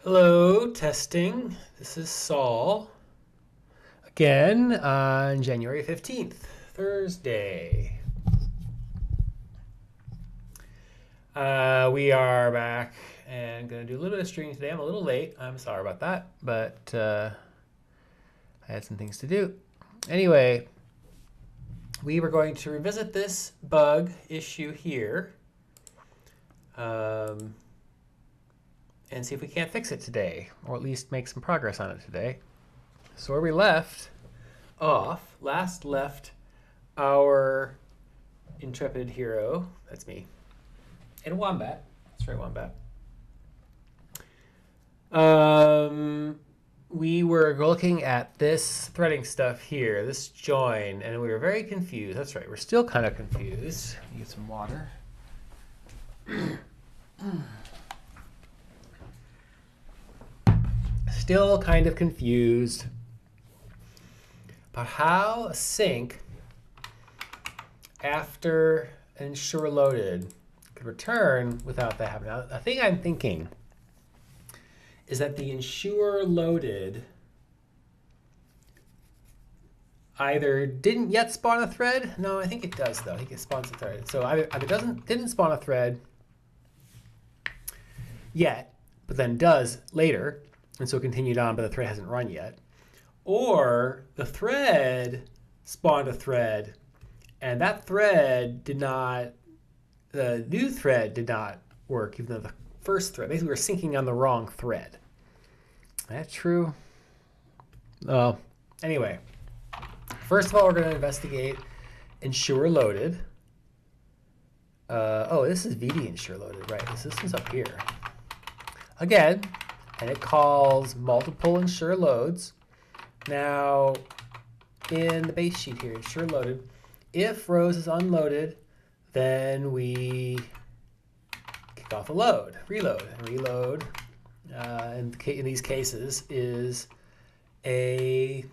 Hello, testing. This is Saul. Again on January 15th, Thursday. We are back and going to do a little bit of streaming today. I'm a little late. I'm sorry about that, but I had some things to do. Anyway, we were going to revisit this bug issue here and see if we can't fix it today, or at least make some progress on it today. So where we left off, last left our intrepid hero, that's me, and Wombat. That's right, Wombat. We were looking at this threading stuff here, this join, and we were very confused. That's right, we're still kind of confused. Get some water. Still kind of confused about how a sync after an ensure loaded could return without that happening. Now, the thing I'm thinking is that the ensure loaded either didn't yet spawn a thread. No, I think it does though. I think it spawns a thread. So either it didn't spawn a thread yet, but then does later, and so it continued on, but the thread hasn't run yet. Or the thread spawned a thread, and that thread did not, the new thread did not work, even though the first thread, basically we're syncing on the wrong thread. Is that true? Oh, anyway, first of all, we're going to investigate ensure loaded. Oh, this is VD ensure loaded, right? This one's up here. Again, and it calls multiple ensure loads. Now, in the base sheet here, ensure loaded, if rows is unloaded, then we kick off a load, reload. And reload, in these cases, is a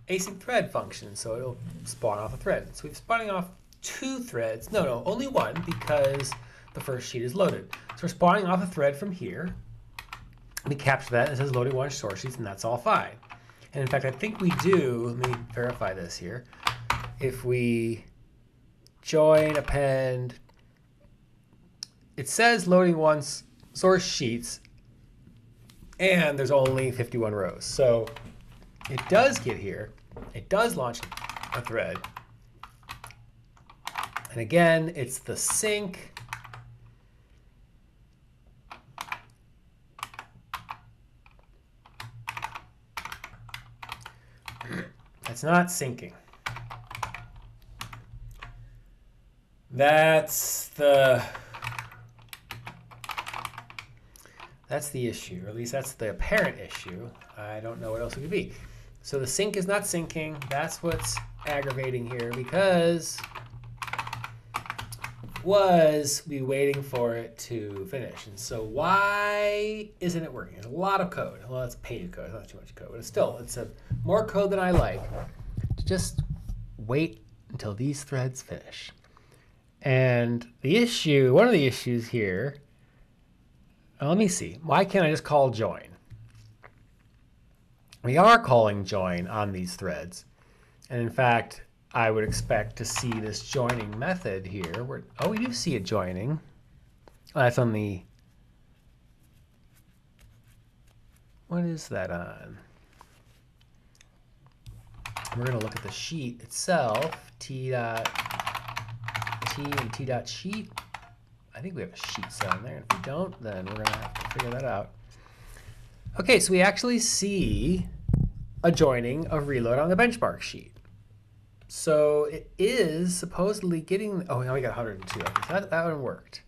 async thread function, so it'll spawn off a thread. So we're spawning off two threads. No, only one, because the first sheet is loaded. So we're spawning off a thread from here. We capture that, and it says loading one source sheets, and that's all fine. And in fact, I think we do, let me verify this here. If we join, append, it says loading one source sheets, and there's only 51 rows. So it does get here. It does launch a thread. And again, it's the sync. That's not syncing. That's the issue, or at least that's the apparent issue. I don't know what else it could be. So the sync is not syncing. That's what's aggravating here, because was we waiting for it to finish. And so why isn't it working? There's a lot of code. Well, it's painted code, not too much code, but it's a more code than I like. To just wait until these threads finish. And the issue, one of the issues here, let me see. Why can't I just call join? We are calling join on these threads. And in fact, I would expect to see this joining method here. Oh, we do see it joining. Oh, that's on the, what is that on? We're going to look at the sheet itself, t and t.sheet. I think we have a sheet set on there. And if we don't, then we're going to have to figure that out. Okay, so we actually see a joining of reload on the benchmark sheet. So it is supposedly getting, oh, now we got 102. Okay, so that one worked.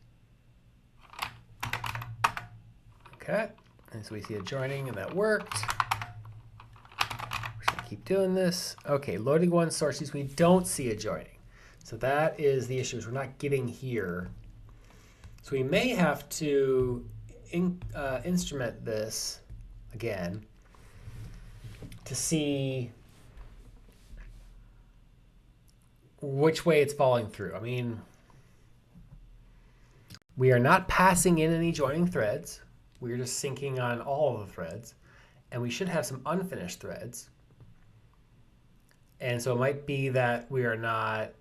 Okay, and so we see a joining, and that worked. We're just gonna keep doing this. Okay, loading one sources, we don't see a joining. So that is the issue, is we're not getting here. So we may have to instrument this again to see which way it's falling through. I mean, we are not passing in any joining threads. we're just syncing on all of the threads, and we should have some unfinished threads. And so it might be that we are not,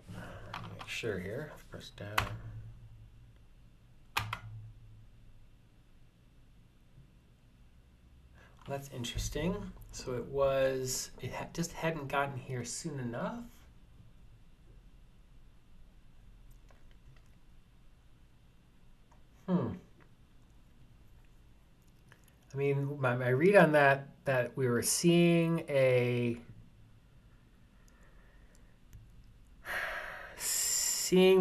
let me make sure here, press down. That's interesting. So it just hadn't gotten here soon enough. I mean, my read on that we were seeing the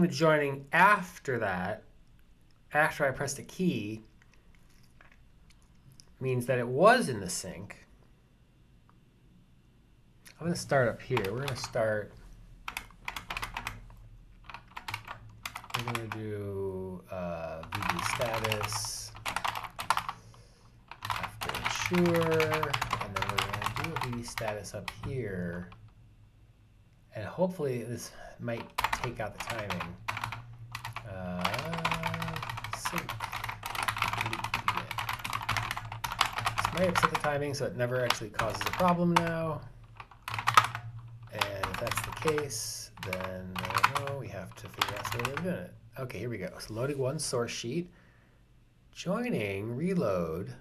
joining after that, after I pressed a key, means that it was in the sync. I'm going to start up here. We're going to start. We're going to do visidata after ensure, and then we're going to do a visidata up here. And hopefully this might take out the timing. Sync. This might upset the timing, so it never actually causes a problem now. And if that's the case, then we have to figure out the way we're doing it. Okay, here we go. So loading one source sheet, joining, reload,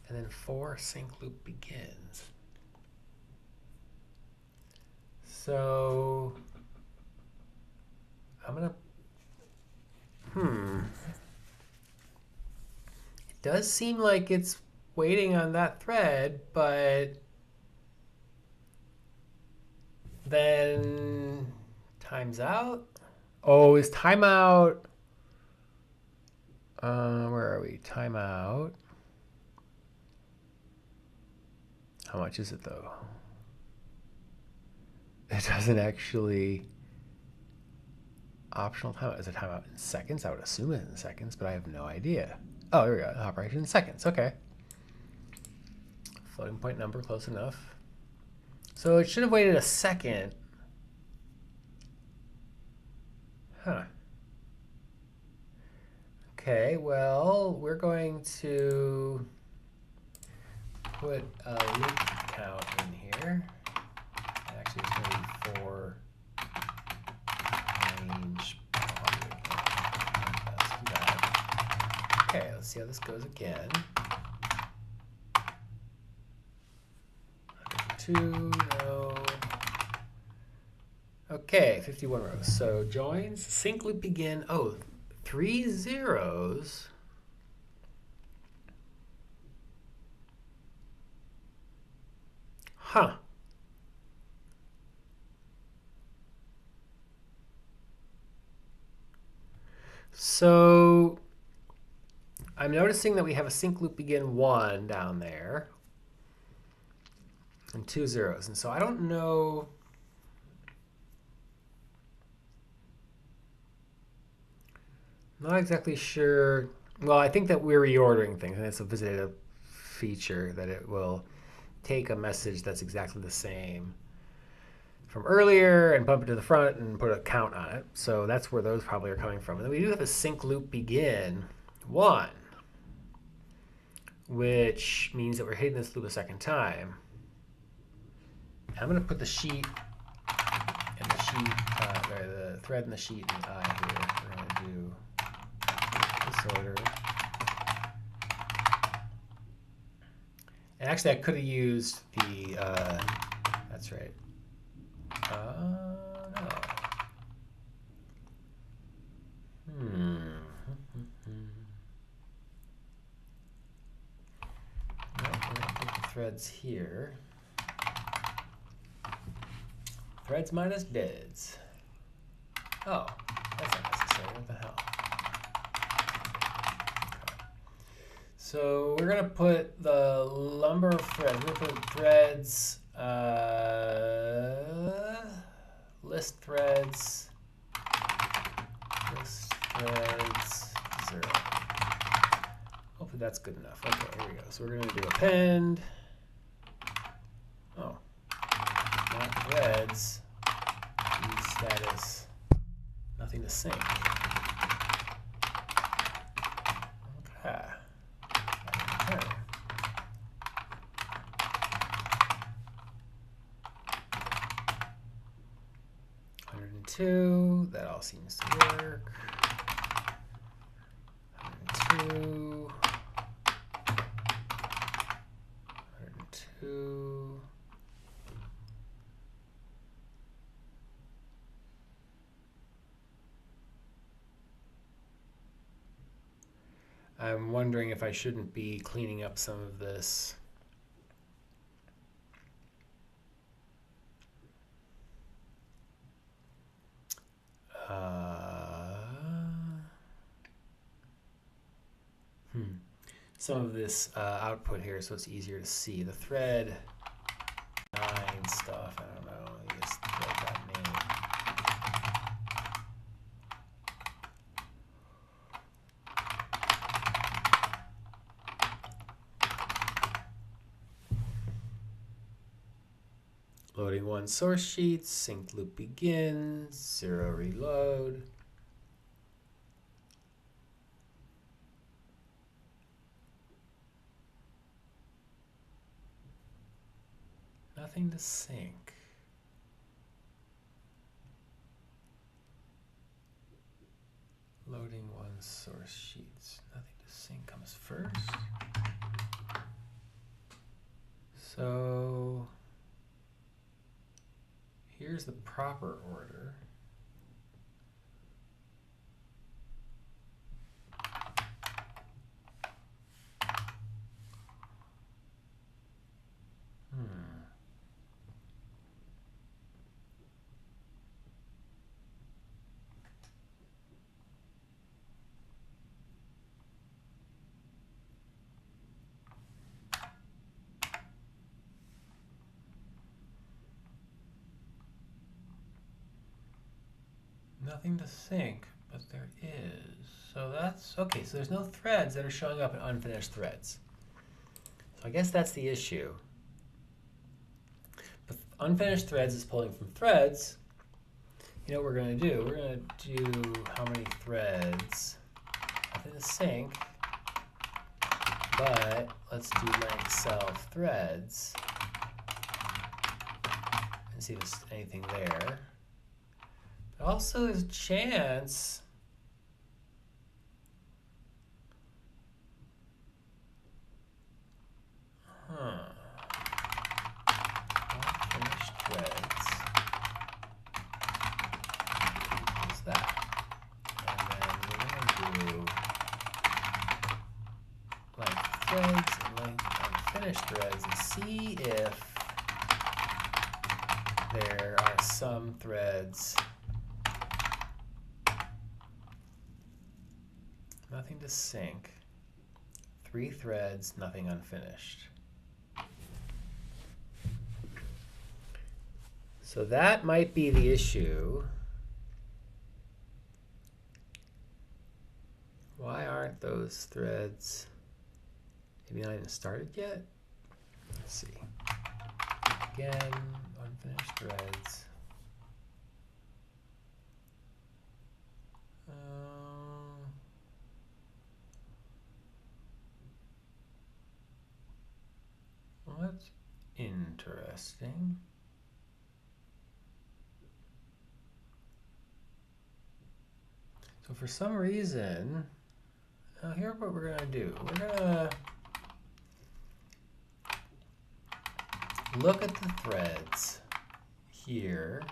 and then for sync loop begins. So I'm gonna, It does seem like it's waiting on that thread, but then time's out. Oh, is timeout? Where are we? Timeout. How much is it though? It doesn't actually. Optional timeout. Is it timeout in seconds? I would assume it's in seconds, but I have no idea. Oh, here we go. Operation in seconds. Okay. Floating point number, close enough. So it should have waited a second. Huh. Okay, well, we're going to put a loop count in here. Actually, it's going to be for range. Let's do that. Okay, let's see how this goes again. 2, no. Okay, 51 rows. So joins, sync loop begin. Oh, 3 zeros. Huh. So I'm noticing that we have a sync loop begin 1 down there and 2 zeros. And so I don't know. Not exactly sure. Well, I think that we're reordering things, and it's a visidata feature that it will take a message that's exactly the same from earlier and bump it to the front and put a count on it. So that's where those probably are coming from. And then we do have a sync loop begin 1, which means that we're hitting this loop a second time. I'm going to put the sheet and the sheet, the thread and the sheet in I here. We're going to do this order. And actually, I could have used the, that's right. No. No, we're going to put the threads here. Threads minus deads. Oh, that's not necessary. What the hell? Okay. So we're going to put the number of threads. We're going to put threads, list threads 0. Hopefully that's good enough. Okay, here we go. So we're going to do append. Oh. Not threads, status, nothing to sync. 102. That all seems to work. 102. 102. I'm wondering if I shouldn't be cleaning up some of this. Some of this output here so it's easier to see. The thread 9 stuff, I don't know, you just thread that name. Loading 1 source sheet, synced loop begins, 0 reload. Nothing to sync. Loading 1 source sheets. Nothing to sync comes first. So here's the proper order. Nothing to sync, but there is. So that's, okay, so there's no threads that are showing up in unfinished threads. So I guess that's the issue. But unfinished threads is pulling from threads. You know what we're going to do? We're going to do how many threads. Nothing to sync, but let's do length self threads and see if there's anything there. But also there's a chance unfinished threads. What's that? And then we're going to do length threads and length unfinished threads and see if there are some threads. Nothing to sync. 3 threads, nothing unfinished. So that might be the issue. Why aren't those threads maybe not even started yet? Let's see. Again, unfinished threads. Well, that's interesting. So for some reason, now here's what we're going to do. We're going to look at the threads here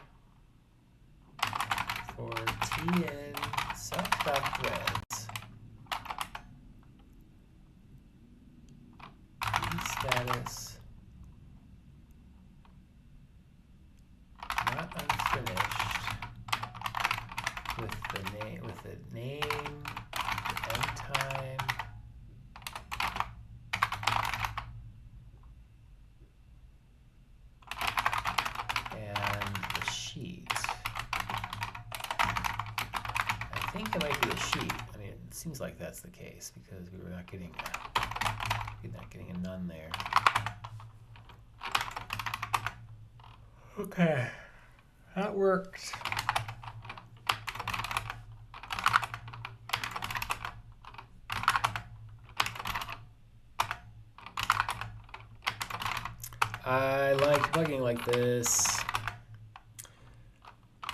for tn self.threads. Status not unfinished with the name, the end time, and the sheet. I think it might be a sheet. I mean, it seems like that's the case because we were not getting a none there. Okay, that worked. I like debugging like this.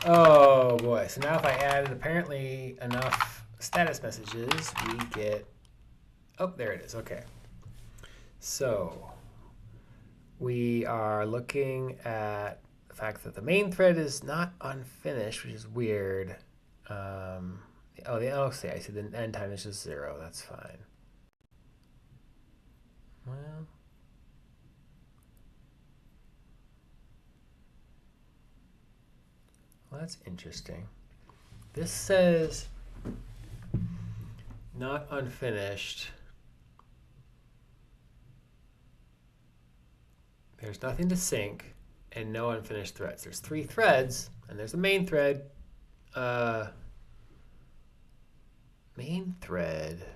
Oh boy, so now if I added apparently enough status messages, we get, oh, there it is, okay. So we are looking at the fact that the main thread is not unfinished, which is weird. Oh, see, I see the end time is just 0, that's fine. Well, that's interesting. This says not unfinished. There's nothing to sync and no unfinished threads. There's 3 threads and there's a main thread. Main thread,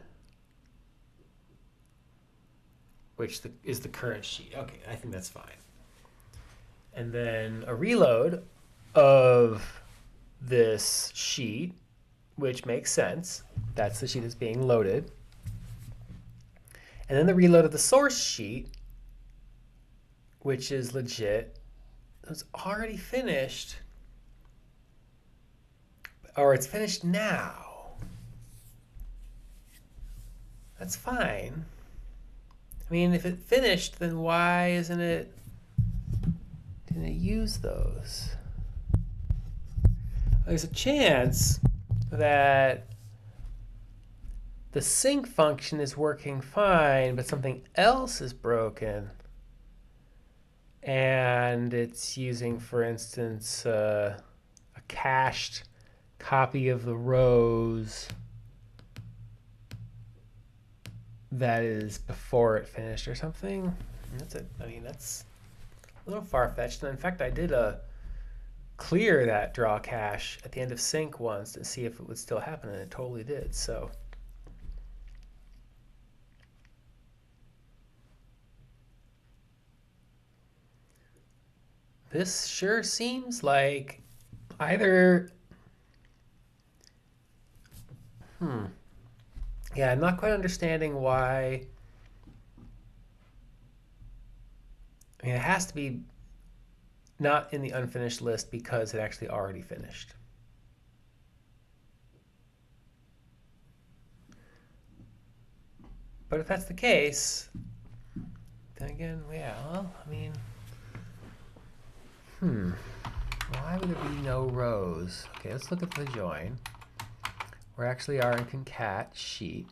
which is the current sheet. Okay, I think that's fine. And then a reload of this sheet, which makes sense. That's the sheet that's being loaded. And then the reload of the source sheet, which is legit. It's already finished. Or it's finished now. That's fine. I mean, if it finished, then why didn't it use those? There's a chance that the sync function is working fine, but something else is broken. And it's using, for instance, a cached copy of the rows that is before it finished or something. I mean, that's a little far-fetched. And in fact, I did clear that draw cache at the end of sync once to see if it would still happen, and it totally did. So this sure seems like either, yeah, I'm not quite understanding why. I mean, it has to be not in the unfinished list because it actually already finished. But if that's the case, then again, yeah, well, I mean, why would there be no rows? Okay, let's look at the join. We actually are in concat sheet.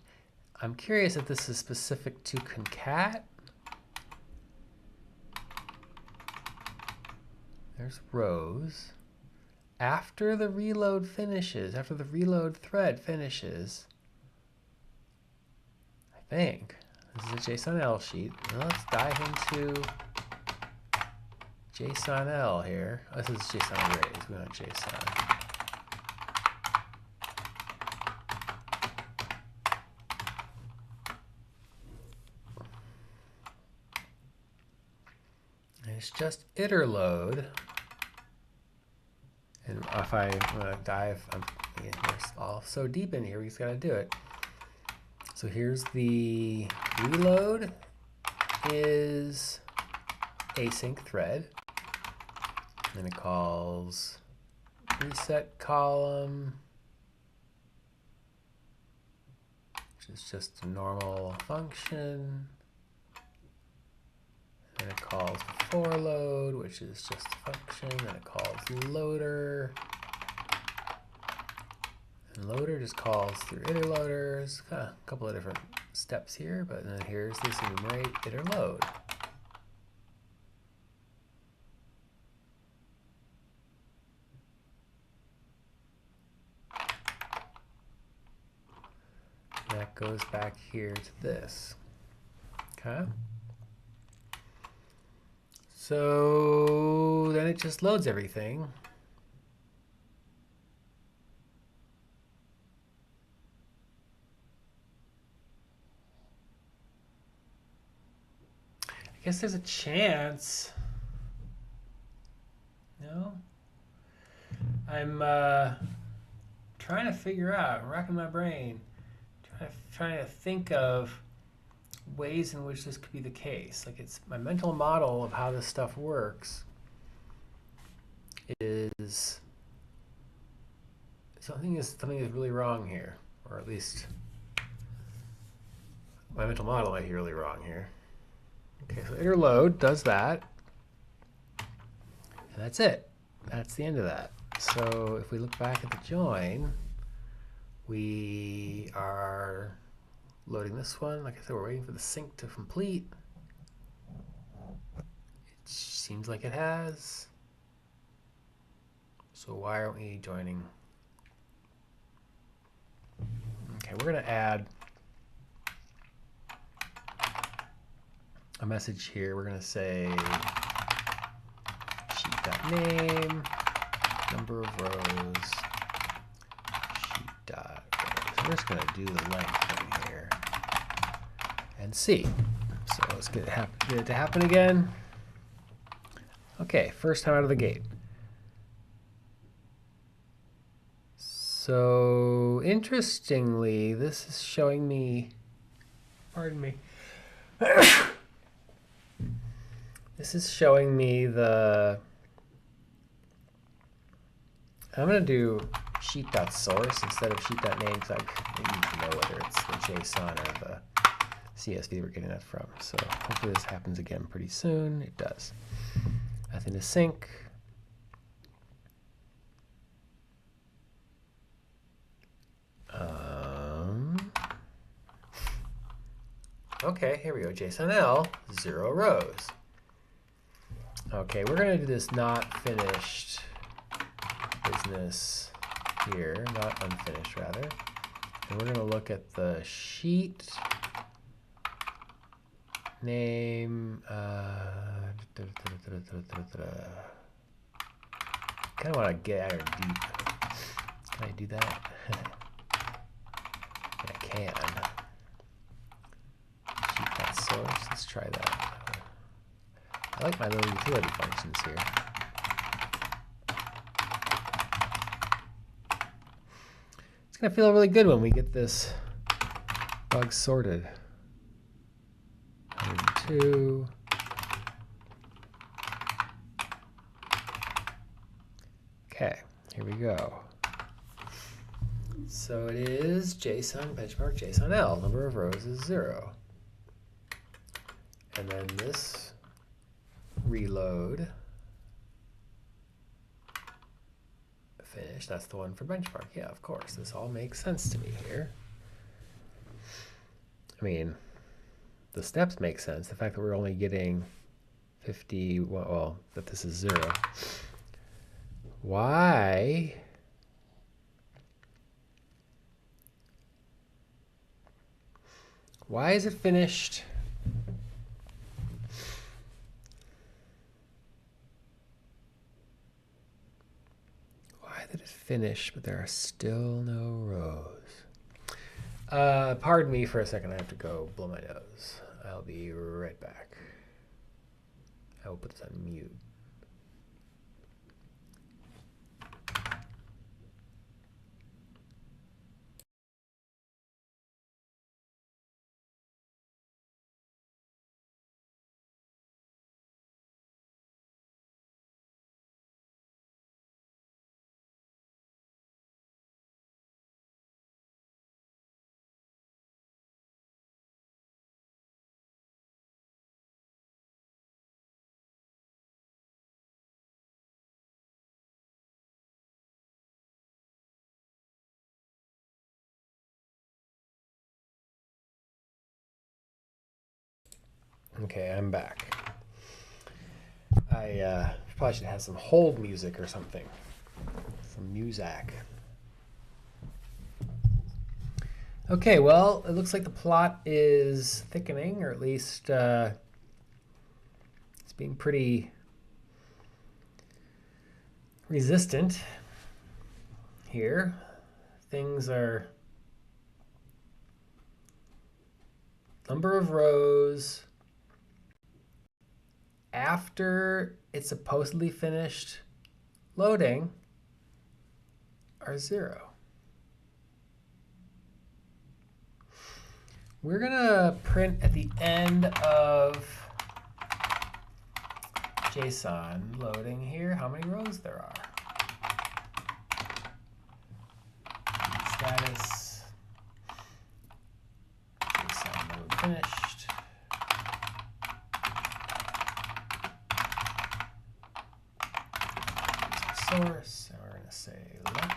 I'm curious if this is specific to concat. There's rows. After the reload finishes, after the reload thread finishes, I think, this is a JSON-L sheet. Now let's dive into JSON-L here. Oh, this is JSON arrays. We want JSON. And it's just iter load. And if I want to dive, we're all so deep in here, we just got to do it. So here's the reload is async thread. And it calls reset column, which is just a normal function. And it calls for load, which is just a function. And it calls loader. And loader just calls through iter loaders. A couple of different steps here, but then here's this enumerate iter load. And that goes back here to this. Okay. So then it just loads everything. I guess there's a chance. No? I'm trying to figure out, racking my brain, trying to think of ways in which this could be the case. Like, it's my mental model of how this stuff works is something is really wrong here, or at least my mental model might be really wrong here. Okay, so iter load does that, and that's it. That's the end of that. So if we look back at the join, we are loading this one. Like I said, we're waiting for the sync to complete. It seems like it has. So why aren't we joining? Okay, we're going to add a message here. We're going to say sheet.name, number of rows, sheet.rows. So we're just going to do the length thing here and see. So let's get it to happen again. Okay, first time out of the gate. So interestingly, this is showing me, pardon me, this is showing me the, I'm going to do sheet.source instead of sheet.name because I need to know whether it's the JSON or the CSV we're getting that from. So hopefully this happens again pretty soon. It does. Nothing to sync. Okay, here we go. JSON-L, 0 rows. Okay, we're going to do this not finished business here, not unfinished rather. And we're going to look at the sheet name. Kind of want to get out deep. Can I do that? I can. Sheet.source. Let's try that. I like my little utility functions here. It's going to feel really good when we get this bug sorted. 102. Okay, here we go. So it is JSON benchmark JSON-L. Number of rows is 0. And then this reload finish. That's the one for benchmark. Yeah, of course. This all makes sense to me here. I mean, the steps make sense. The fact that we're only getting 50, well, that this is 0. Why? Why is it finished? Why did it finish, but there are still no rows? Pardon me for a second. I have to go blow my nose. I'll be right back. I will put this on mute. Okay, I'm back. I probably should have some hold music or something. Some music. Okay, well, it looks like the plot is thickening, or at least it's being pretty resistant here. Things are number of rows after it's supposedly finished loading are 0. We're going to print at the end of JSON loading here how many rows there are. minus JSON load finished. Source, and we're going to say let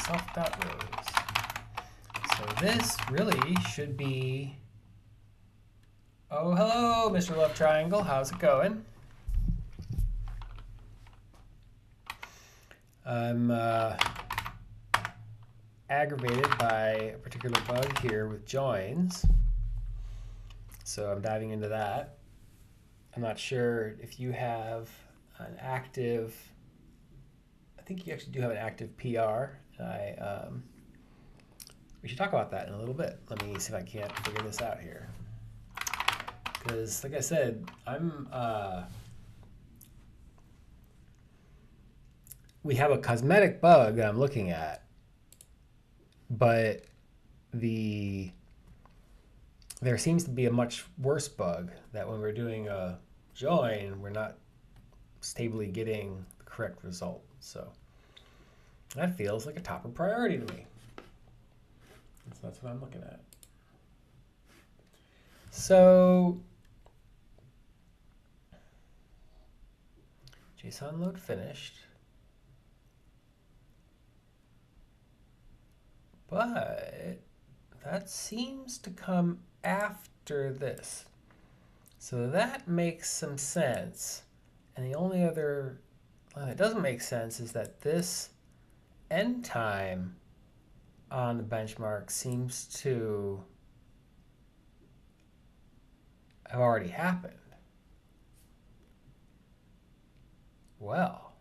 self.rows. So this really should be, oh, hello, Mr. Love Triangle. How's it going? I'm aggravated by a particular bug here with joins. So I'm diving into that. I'm not sure if you have an active, I think you actually do have an active PR. We should talk about that in a little bit. Let me see if I can't figure this out here. Because like I said, we have a cosmetic bug that I'm looking at, but there seems to be a much worse bug that when we're doing a join, we're not stably getting the correct result. So that feels like a top of priority to me. So that's what I'm looking at. So JSON load finished. But that seems to come after this. So that makes some sense. And the only other line that doesn't make sense is that this end time on the benchmark seems to have already happened. Well,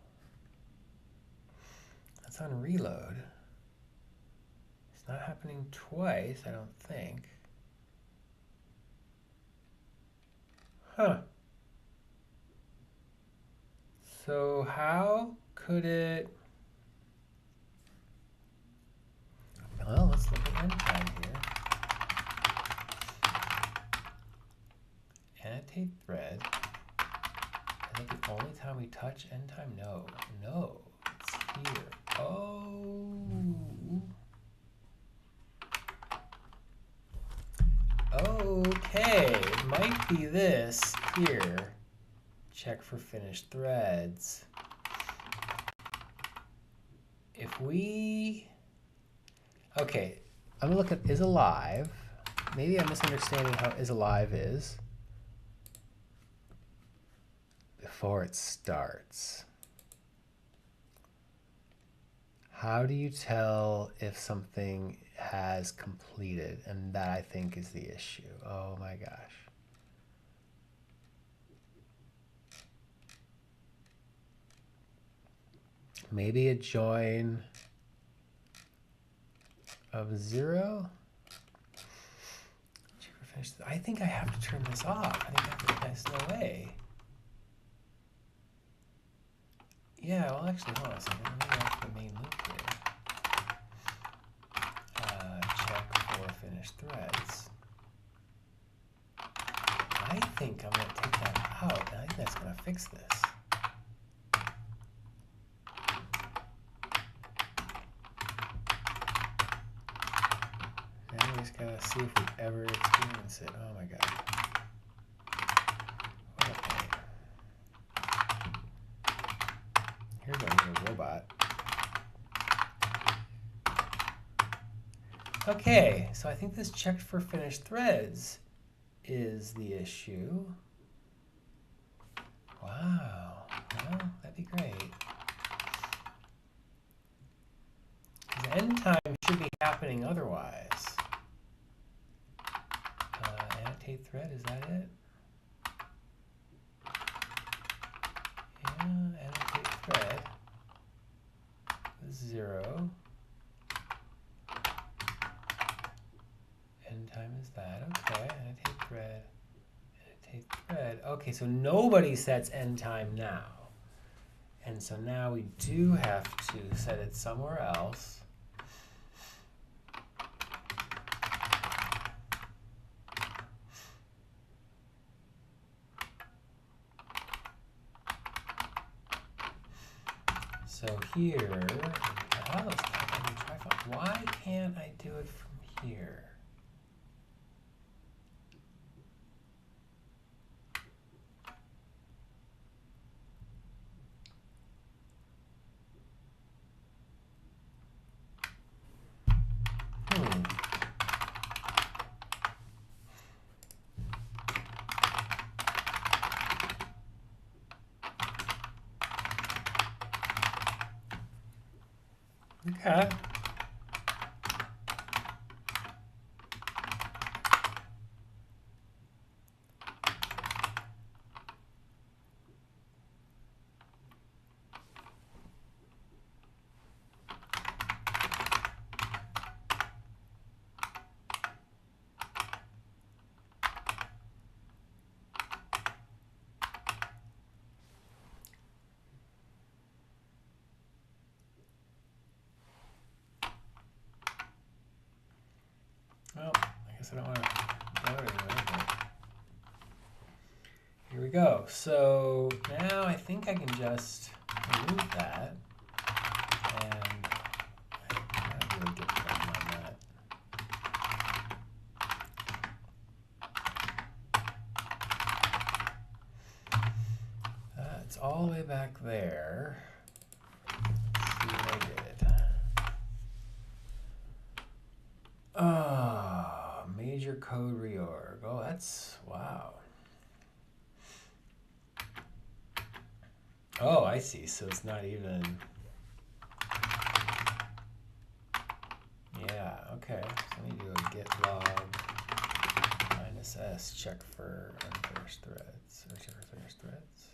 that's on reload. It's not happening twice, I don't think. Huh. So how could it... Well, let's look at end time here. Annotate thread. Is that the only time we touch end time? No. No. It's here. Oh. Okay. It might be this here. Check for finished threads. If we... Okay, I'm gonna look at is alive. Maybe I'm misunderstanding how is alive is before it starts. How do you tell if something has completed? And that, I think, is the issue. Oh my gosh. Maybe a join of 0. I think I have to turn this off. I think there's no way. Yeah, well, actually, hold on a second. Let me go back to the main loop here. Check for finished threads. I think I'm going to take that out, and I think that's going to fix this. Now we just gotta see if we ever experience it. Oh my god. What a pain. Here's our little robot. Okay, so I think this checked for finished threads is the issue. Wow. Well, that'd be great. The end time should be happening otherwise. Annotate thread, is that it? Yeah, annotate thread. 0. End time is that. Okay, annotate thread. Annotate thread. Okay, so nobody sets end time now. And so now we do have to set it somewhere else. So here we have All those triphonic. Why can't I do it from here? Okay. Well, I guess I don't want to go anywhere, but here we go. So now I think I can just remove that, and I gotta really get going on that. It's all the way back there. Let's see what I did. Major code reorg. Oh, that's, wow. Oh, I see. So it's not even. Yeah, okay. So let me do a git log -s check for unfinished threads. Or check for finished threads.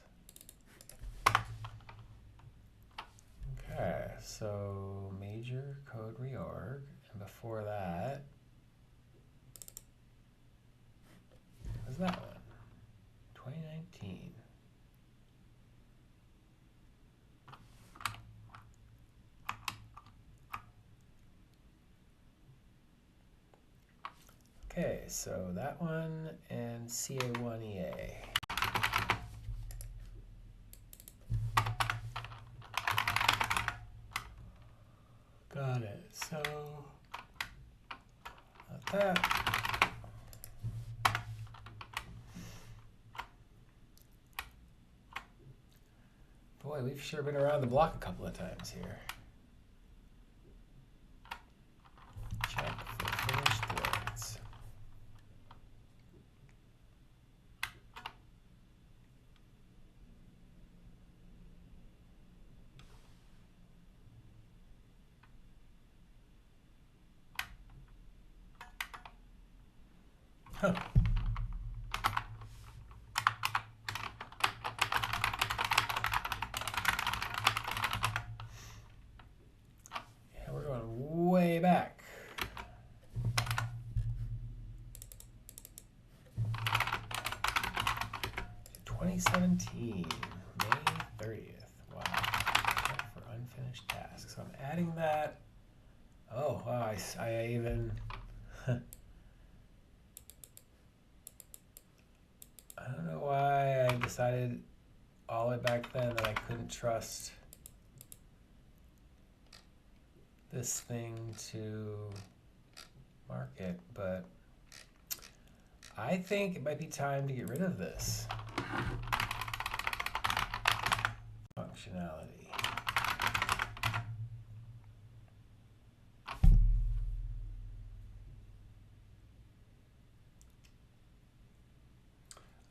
Okay, so major code reorg. And before that, what was that one? 2019. Okay, so that one and CA1EA. Got it. So that. Boy, we've sure been around the block a couple of times here. Check for finished threads. Huh. Yeah, we're going way back. To 2017, May 30th. Wow. Check for unfinished tasks. So I'm adding that. Oh, wow, I even. I don't know why I decided all the way back then that I couldn't trust this thing to market, but I think it might be time to get rid of this functionality.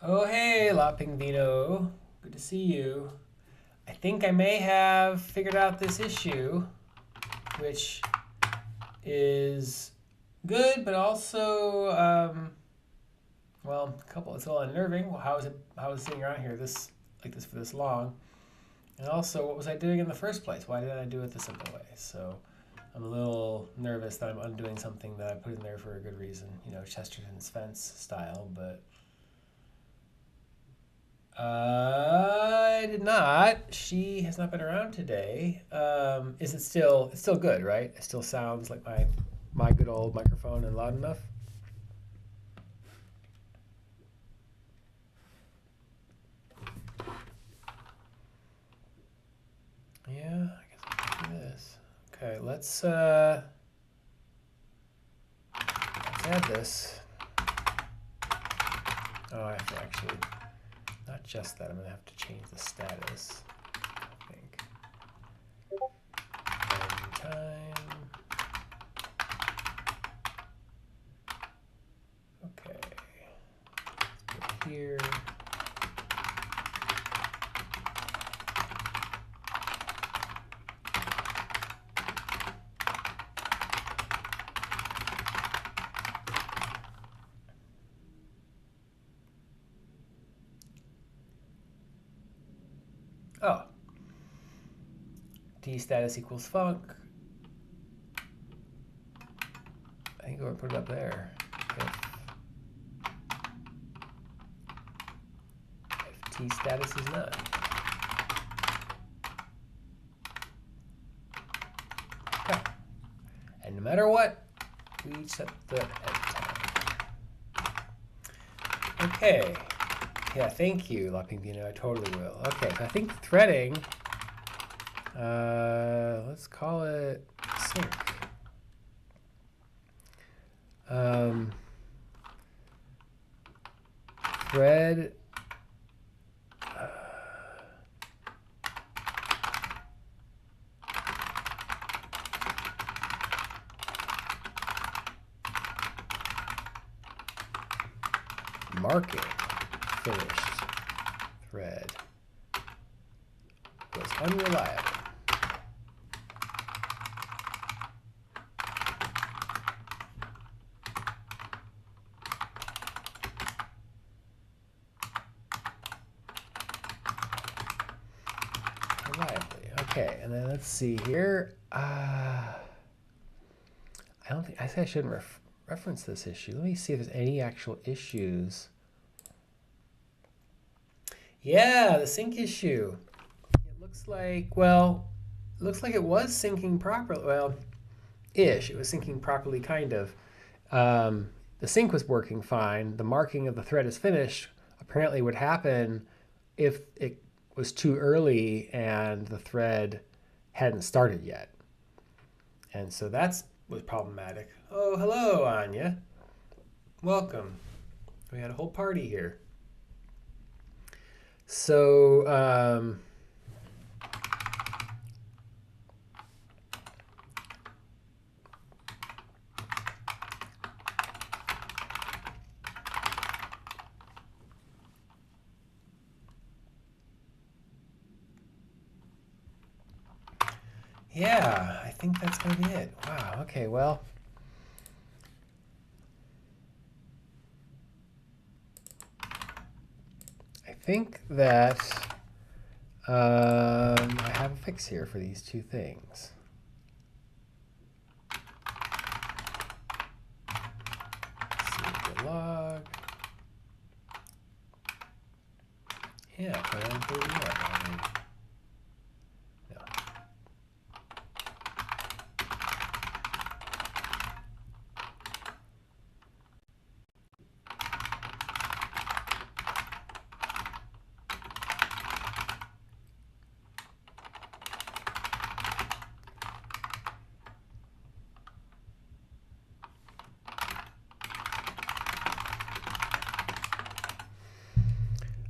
Oh, hey, La Pingvino. Good to see you. I think I may have figured out this issue, which is good, but also, well, it's a little unnerving. Well, how is it sitting around here like this for this long? And also, what was I doing in the first place? Why didn't I do it the simple way? So I'm a little nervous that I'm undoing something that I put in there for a good reason, Chesterton's fence style, but I did not. She has not been around today. Is it still? It's still good, right? It still sounds like my good old microphone and loud enough. Yeah, I guess I'll do this. Okay, let's add this. Oh, I have to actually, not just that, I'm gonna have to change the status, I think. Time. Okay, let's put here. Oh, D status equals func. I think we're gonna put it up there. If T status is none. Okay. And no matter what, we set the edit time. Okay. Yeah, thank you, Lapingvino. I totally will. Okay, so I think threading, let's call it sync. Thread marking finished thread was unreliable. Reliably. Okay, and then let's see here. I don't think, I say I shouldn't reference this issue. Let me see if there's any actual issues. Yeah, the sync issue. It looks like, well, it looks like it was syncing properly. Well, ish. It was syncing properly, kind of. The sync was working fine. The marking of the thread is finished apparently would happen if it was too early and the thread hadn't started yet. And so that's was problematic. Oh, hello, Anya. Welcome. We had a whole party here. So, yeah, I think that's going to be it. Wow, okay, well. I think that I have a fix here for these two things. Let's see the log. Yeah, put on 31. I mean, no.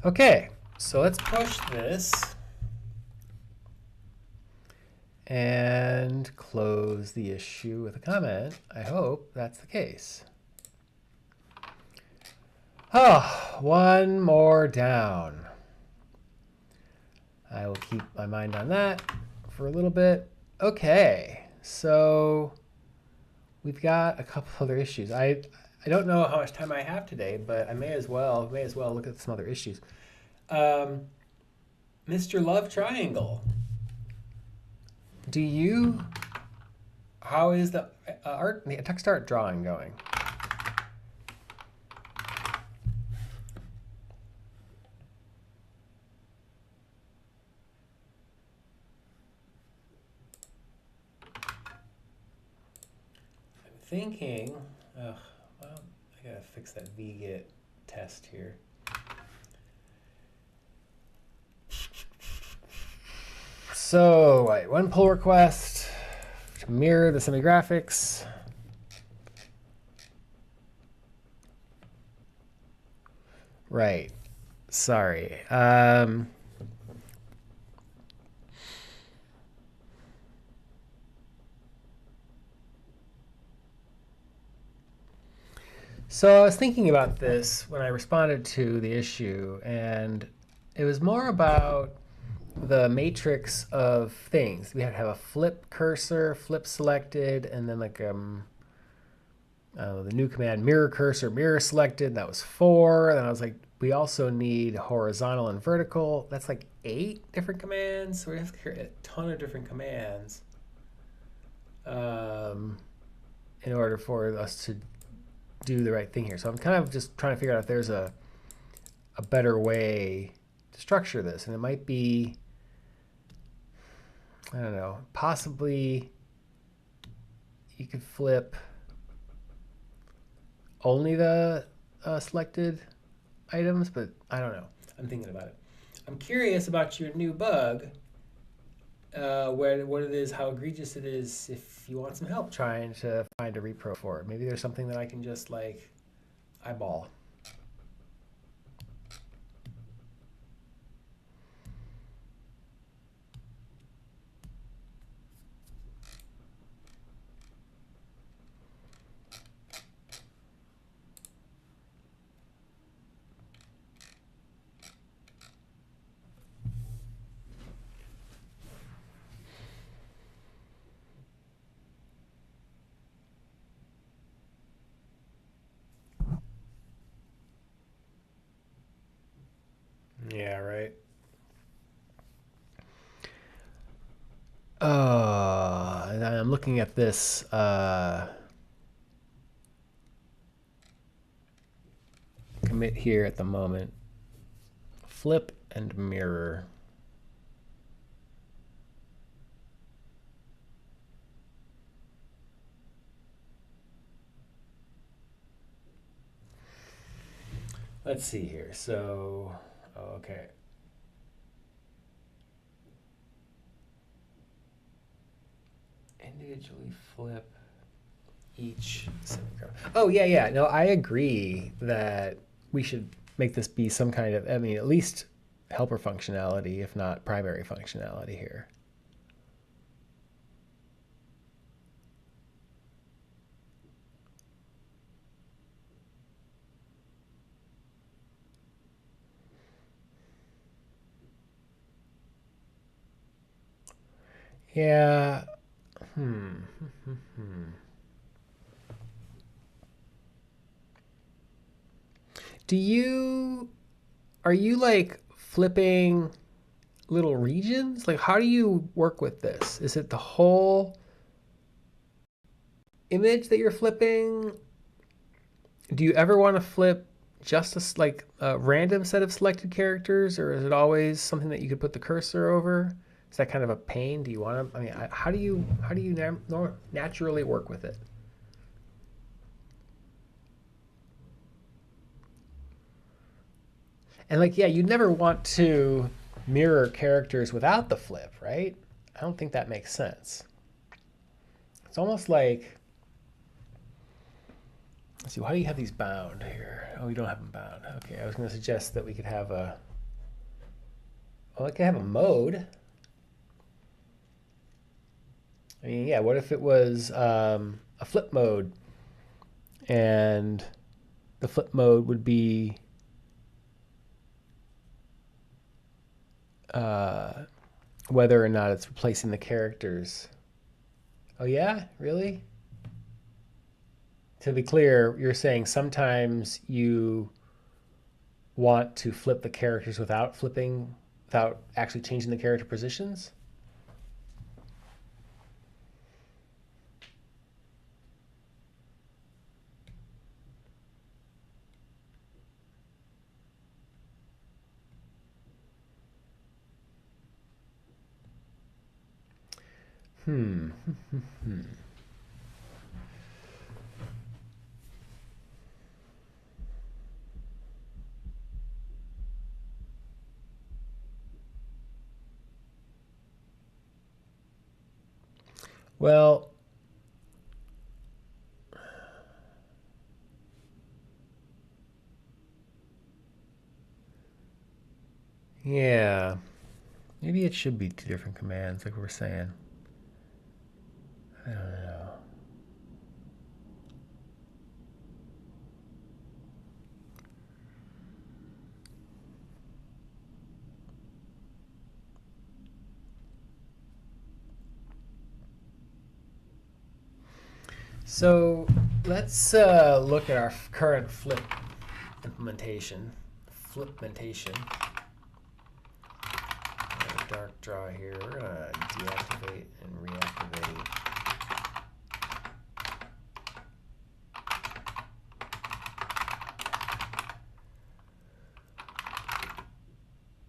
Okay, so let's push this and close the issue with a comment. I hope that's the case. Oh, one more down. I will keep my mind on that for a little bit. Okay, so we've got a couple other issues. I don't know how much time I have today, but I may as well look at some other issues. Mr. Love Triangle. How is the text art drawing going? I'm thinking, well, I gotta fix that vget test here. So, right, one pull request, to mirror the semi-graphics. Right. Sorry. So I was thinking about this when I responded to the issue, and it was more about the matrix of things. We had to have a flip cursor, flip selected, and then like the new command mirror cursor, mirror selected. That was 4. And I was like, we also need horizontal and vertical. That's like 8 different commands. So we have to create a ton of different commands in order for us to do the right thing here. So I'm kind of just trying to figure out if there's a better way to structure this. And it might be, I don't know, possibly you could flip only the selected items, but I don't know. I'm thinking about it. I'm curious about your new bug, what it is, how egregious it is, if you want some help trying to find a repro for it. Maybe there's something that I can just like eyeball. Yeah, right. And I'm looking at this commit here at the moment. Flip and mirror. Let's see here. So, okay. Individually flip each semicolon. Oh, yeah, yeah. No, I agree that we should make this be some kind of, I mean, at least helper functionality, if not primary functionality here. Yeah. Are you like flipping little regions? Like, how do you work with this? Is it the whole image that you're flipping? Do you ever want to flip just a random set of selected characters, or is it always something that you could put the cursor over? Is that kind of a pain? Do you want to? I mean, how do you naturally work with it? And like, yeah, you'd never want to mirror characters without the flip, right? I don't think that makes sense. It's almost like, let's see, how do you have these bound here? Oh, we don't have them bound. Okay, I was going to suggest that we could have a, well, I could have a mode. I mean, yeah, what if it was a flip mode, and the flip mode would be whether or not it's replacing the characters. Oh yeah, really? To be clear, you're saying sometimes you want to flip the characters without actually changing the character positions? Hmm. Well, Yeah. Maybe it should be two different commands, like we were saying. I don't know. So let's look at our current flip implementation. Flipmentation. Dark draw here. We're gonna deactivate and reactivate.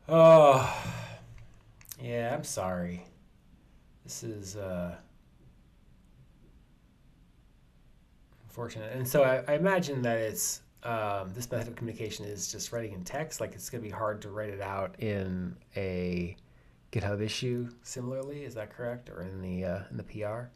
Oh, yeah, I'm sorry. This is unfortunate. And so I imagine that it's this method of communication is just writing in text. Like it's going to be hard to write it out in a GitHub issue similarly. Is that correct? Or in the PR?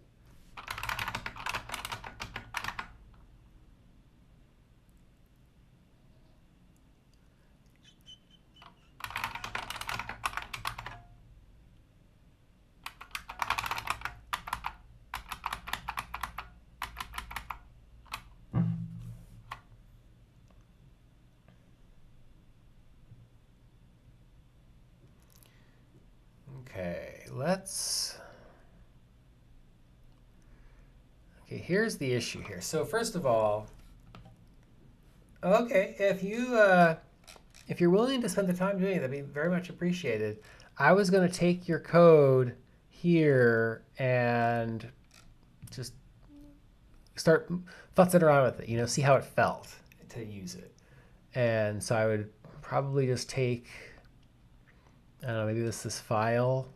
Okay, okay, here's the issue here. So first of all, okay, if you're willing to spend the time doing it, that'd be very much appreciated. I was going to take your code here and just start futzing around with it, see how it felt to use it. And so I would probably just take, I don't know, maybe this file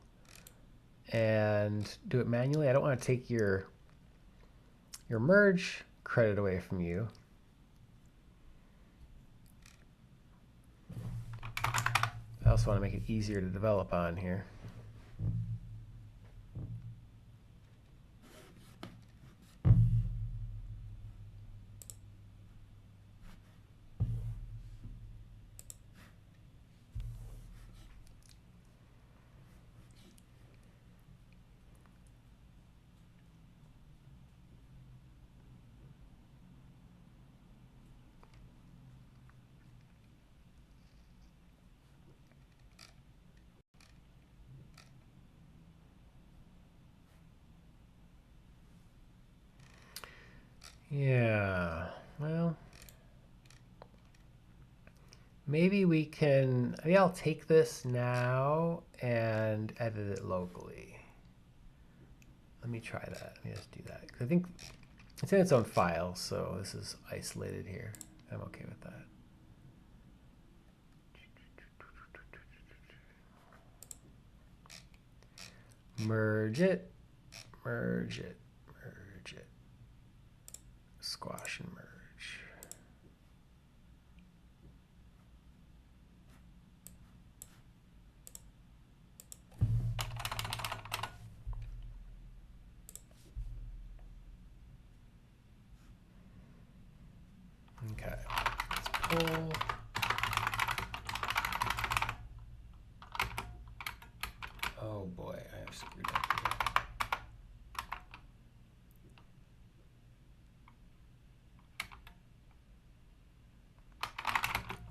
and do it manually. I don't want to take your merge credit away from you. I also want to make it easier to develop on here. Yeah, well, maybe I'll take this now and edit it locally. Let me try that. Let me just do that. 'Cause I think it's in its own file, so this is isolated here. I'm okay with that. Merge it, merge it, merge it. Squash and merge. Okay, let's pull. Oh boy, I have screwed up here.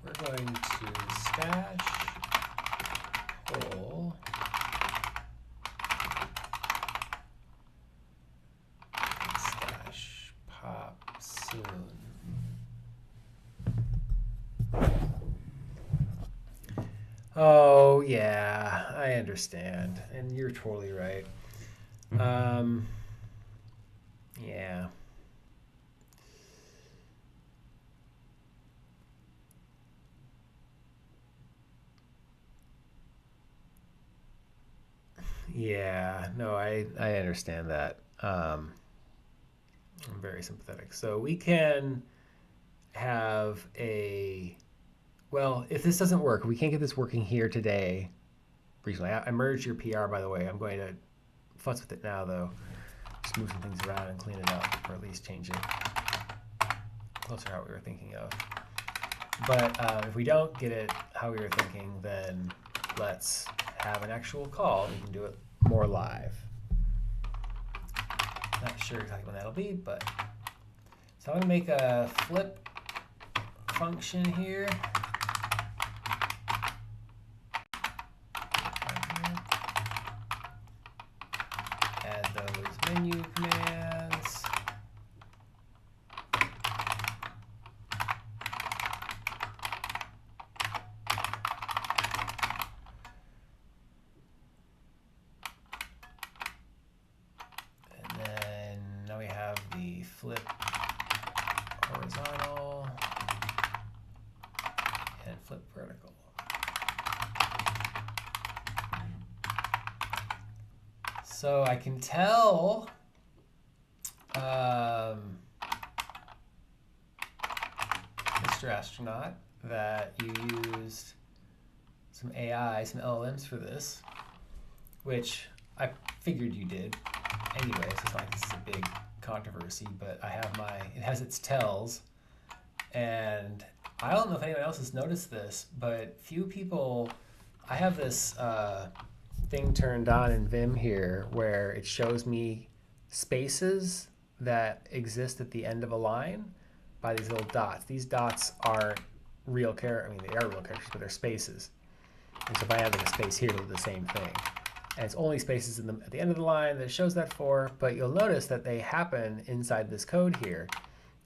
We're going to stash pull stash pop soon. Oh yeah, I understand, and you're totally right. Yeah. Yeah, no, I understand that. I'm very sympathetic. So we can have well, if this doesn't work, we can't get this working here today. Recently, I merged your PR, by the way. I'm going to futz with it now, though. Just move some things around and clean it up, or at least change it closer to how we were thinking of. But if we don't get it how we were thinking, then let's have an actual call. We can do it more live. Not sure exactly when that'll be, but so I'm gonna make a flip function here. Add those menu commands. And then now we have the flip horizontal and flip vertical. So I can tell Mr. Astronaut that you used some AI, some LLMs for this, which I figured you did anyway, so it's not like this is a big controversy, but I have it has its tells, and I don't know if anyone else has noticed this, but few people, I have this thing turned on in Vim here where it shows me spaces that exist at the end of a line by these little dots. These dots aren't real characters. I mean, they are real characters, but they're spaces. And so if I add like a space here, it'll do the same thing. And it's only spaces at the end of the line that it shows that for, but you'll notice that they happen inside this code here.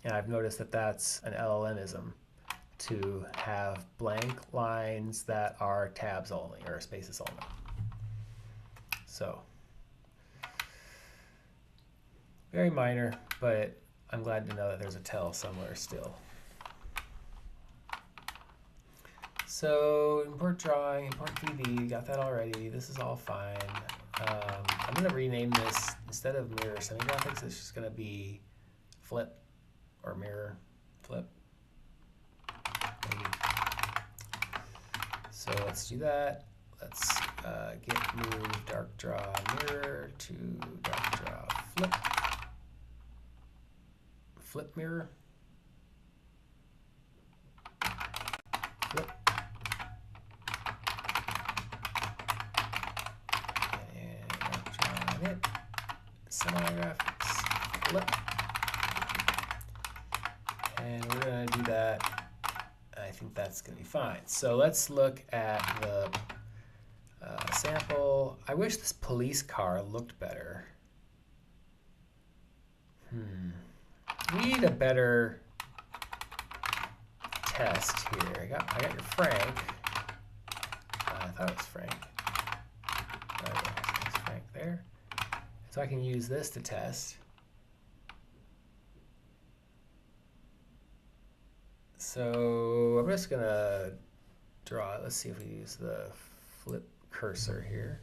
And I've noticed that that's an LLMism to have blank lines that are tabs only or spaces only. So very minor, but I'm glad to know that there's a tell somewhere still. So import drawing, import 3D, got that already. This is all fine. I'm going to rename this, instead of mirror semi-graphics, it's just going to be flip or mirror flip. Maybe. So let's do that. Let's get move dark draw mirror to dark draw flip. Flip mirror. Flip. And dark draw on it. Semi-graphics. Flip. And we're going to do that. I think that's going to be fine. So let's look at the sample. I wish this police car looked better. We need a better test here. I got your Frank. I thought it was Frank. There's Frank there. So I can use this to test. So I'm just gonna draw it. Let's see if we use the flip cursor here.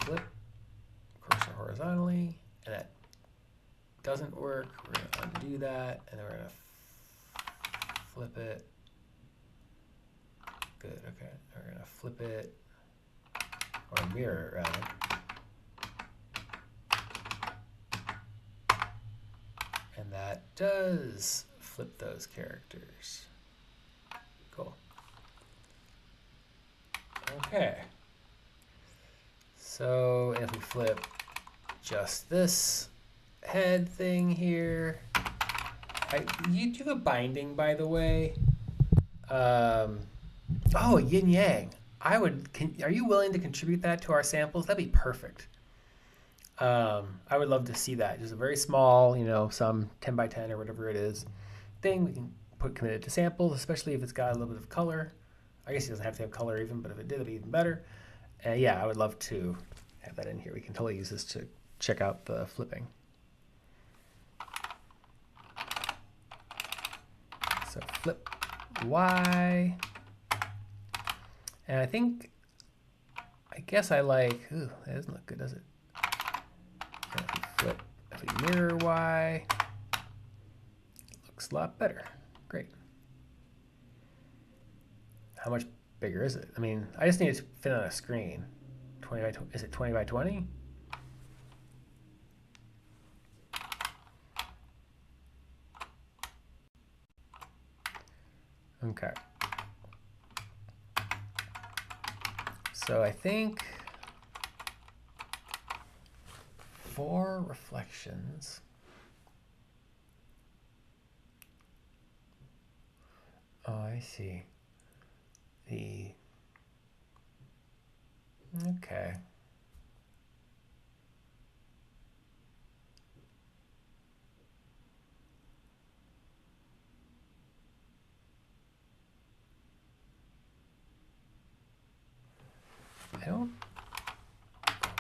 Flip cursor horizontally, and that doesn't work. We're gonna undo that, and then we're gonna flip it. Good, okay. We're gonna flip it, or mirror it rather. And that does flip those characters. Cool. Okay. So if we flip just this head thing here, you do a binding, by the way. Oh, yin yang. Are you willing to contribute that to our samples? That'd be perfect. I would love to see that. Just a very small, some 10 by 10 or whatever it is thing we can commit it to samples, especially if it's got a little bit of color. I guess it doesn't have to have color even, but if it did, it'd be even better. Yeah, I would love to have that in here. We can totally use this to check out the flipping. So flip Y. And I guess I like, ooh, that doesn't look good, does it? If we mirror Y, looks a lot better. Great. How much bigger is it? I mean, I just need it to fit on a screen. 20 by 20, is it 20 by 20? Okay. So I think 4 reflections. Oh, I see. Okay. I don't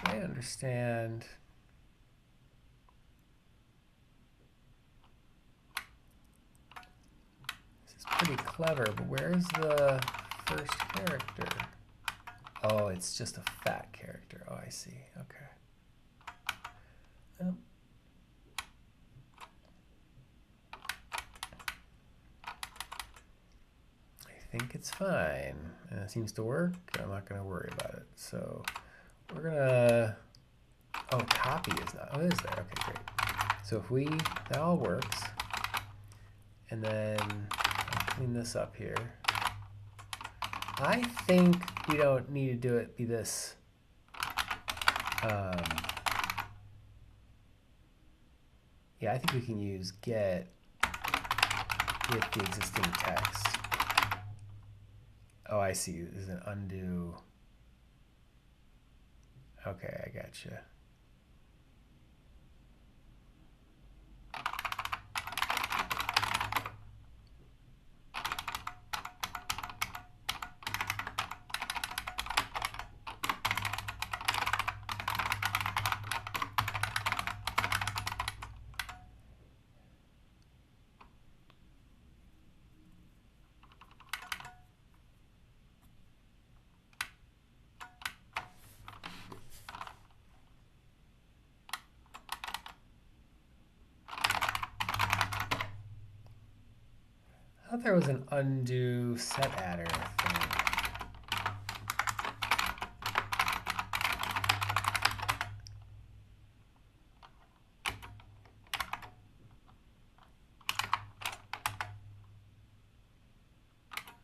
quite understand. This is pretty clever, but where's the first character? Oh, it's just a fat character. Oh, I see. Okay. Well, I think it's fine. And it seems to work. I'm not going to worry about it. So we're going to... Oh, copy is not... Oh, it is there. Okay, great. So if we... That all works. And then I'll clean this up here. I think we don't need to do it be this. Yeah, I think we can use get with the existing text. Oh, I see. This is an undo. Okay, I gotcha. I thought there was an undo set adder thing.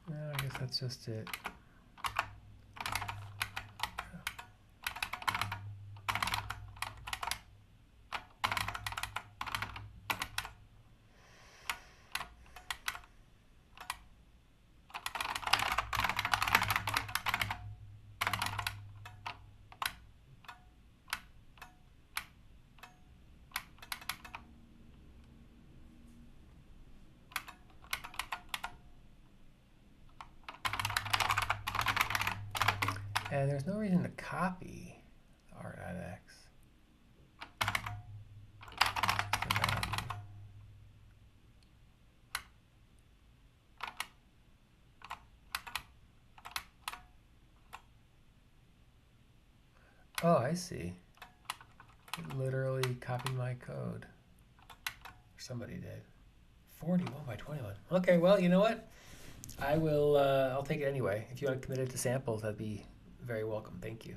No, I guess that's just it. And there's no reason to copy r.x. Oh, I see. It literally copied my code. Somebody did. 41 by 21. Okay, well, you know what? I will, I'll take it anyway. If you want to commit it to samples, that'd be very welcome. Thank you.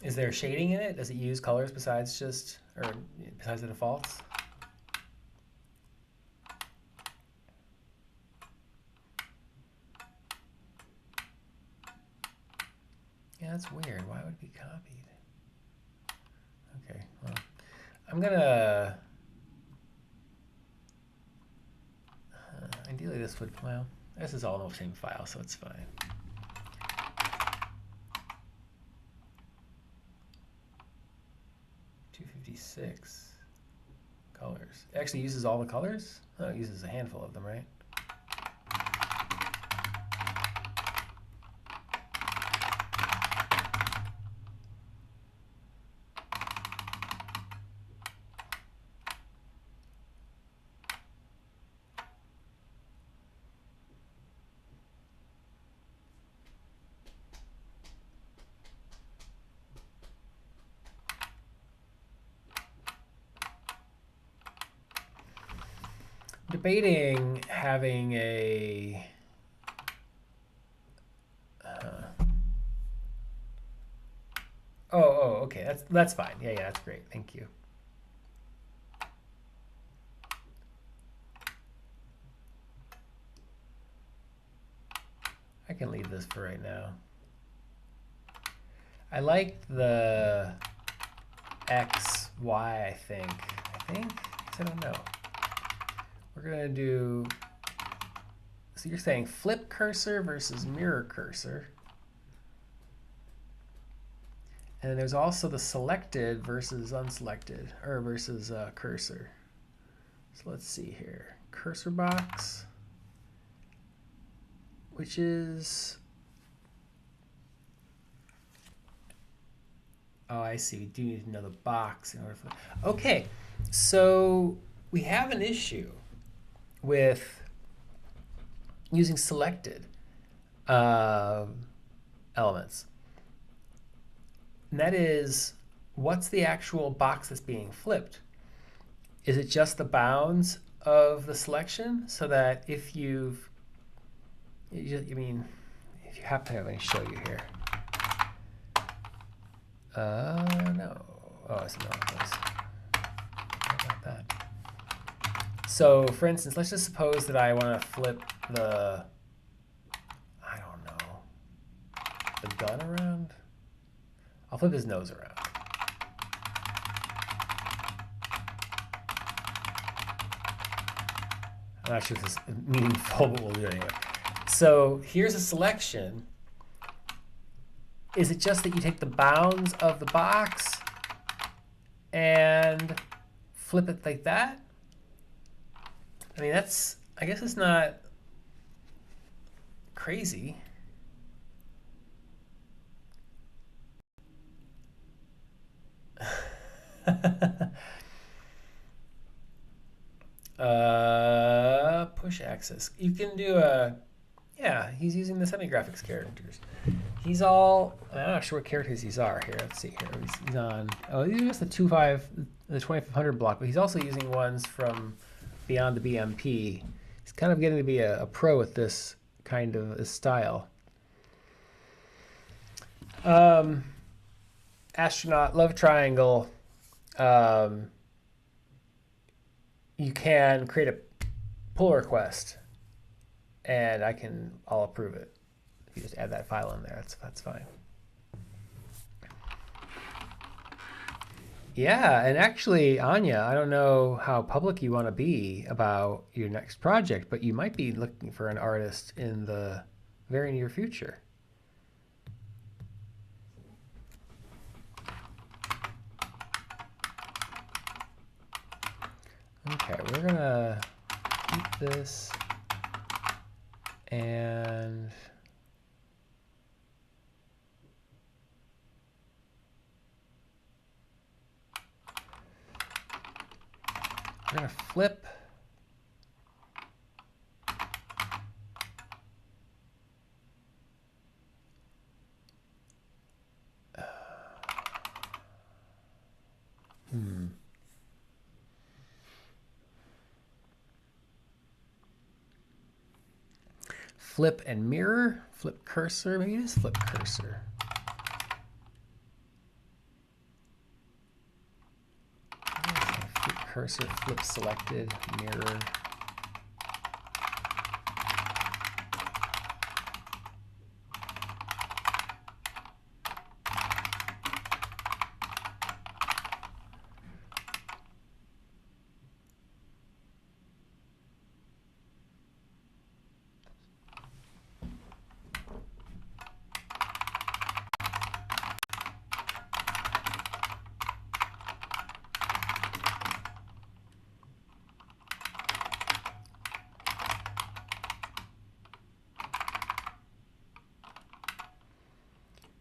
Is there shading in it? Does it use colors besides just, or besides the defaults? Yeah, that's weird. Why would it be copied? Okay, well, I'm gonna, ideally this would, well, this is all in the same file, so it's fine. .256 colors. It actually uses all the colors? Oh, it uses a handful of them, right? Debating having a oh, okay, that's fine. Yeah, that's great. Thank you. I can leave this for right now. I like the X, Y, I think. I don't know. We're gonna do, so you're saying flip cursor versus mirror cursor. And there's also the selected versus unselected, or versus cursor. So let's see here. Cursor box, which is, oh, I see. We do need to know the box in order for, okay. So we have an issue with using selected elements. And that is, what's the actual box that's being flipped? Is it just the bounds of the selection? So that if you've, I mean, if you have to, let me show you here. No. Oh, it's not this. How about that? So, for instance, let's just suppose that I want to flip the, I don't know, the gun around. I'll flip his nose around. I'm not sure if this is meaningful, but we'll do it anyway. So here's a selection. Is it just that you take the bounds of the box and flip it like that? I mean, that's, I guess it's not crazy. Push access. You can do a, yeah, he's using the semi-graphics characters. He's all, I'm not sure what characters these are here. Let's see here. He's on, oh, these are just the 2500 block, but he's also using ones from beyond the BMP. He's kind of getting to be a pro at this kind of style. Astronaut, love triangle. You can create a pull request, and I'll approve it. You just add that file in there. That's fine. Yeah, and actually, Anya, I don't know how public you want to be about your next project, but you might be looking for an artist in the very near future. Okay, we're gonna keep this and we're gonna flip. Flip and mirror, flip cursor, maybe it is flip cursor. Flip cursor, flip selected, mirror.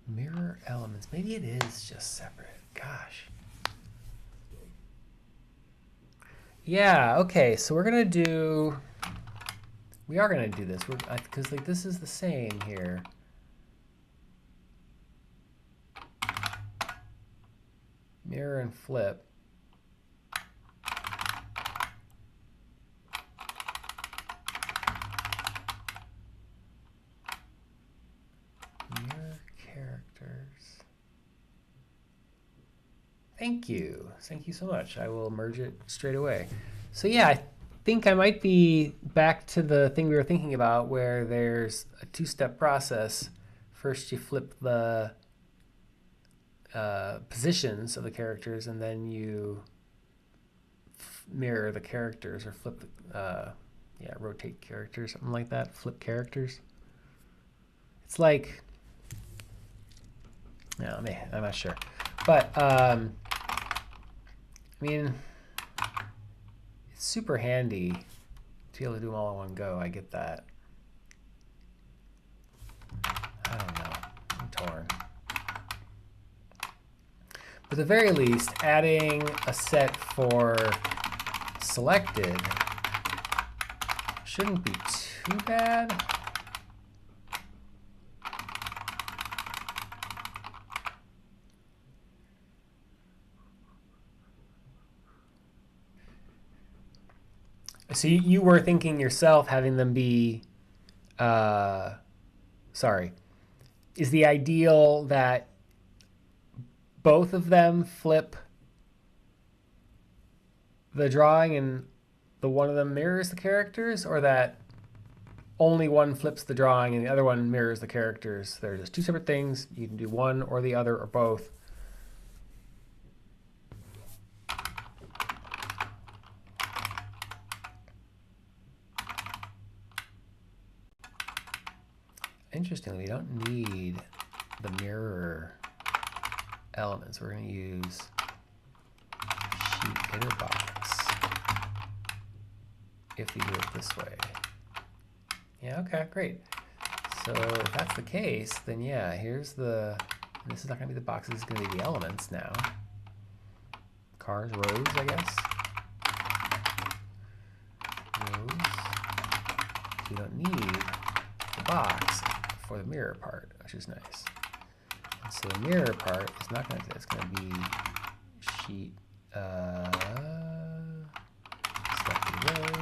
Mirror elements. Maybe it is just separate. Gosh. Yeah, okay, so we are gonna do this. Because like this is the same here. Mirror and flip. Mirror characters. Thank you. Thank you so much. I will merge it straight away. So yeah, I think I might be back to the thing we were thinking about where there's a two-step process. First you flip the positions of the characters, and then you mirror the characters or flip yeah, rotate characters, something like that, flip characters. It's like, no, I'm not sure, but I mean, it's super handy to be able to do them all in one go. I get that. I don't know, I'm torn. But at the very least, adding a set for selected shouldn't be too bad. So you were thinking yourself having them be, sorry, is the ideal that both of them flip the drawing and the one of them mirrors the characters, or that only one flips the drawing and the other one mirrors the characters? They're just two separate things. You can do one or the other or both. Interestingly, we don't need the mirror elements. We're going to use sheet inner box if we do it this way. Yeah, okay, great. So if that's the case, then yeah, here's the, this is not going to be the box, this is going to be the elements now. Cars, rows, I guess. Rows. So you don't need the box for the mirror part, which is nice. And so the mirror part is not going to, it's going to be sheet selected rows.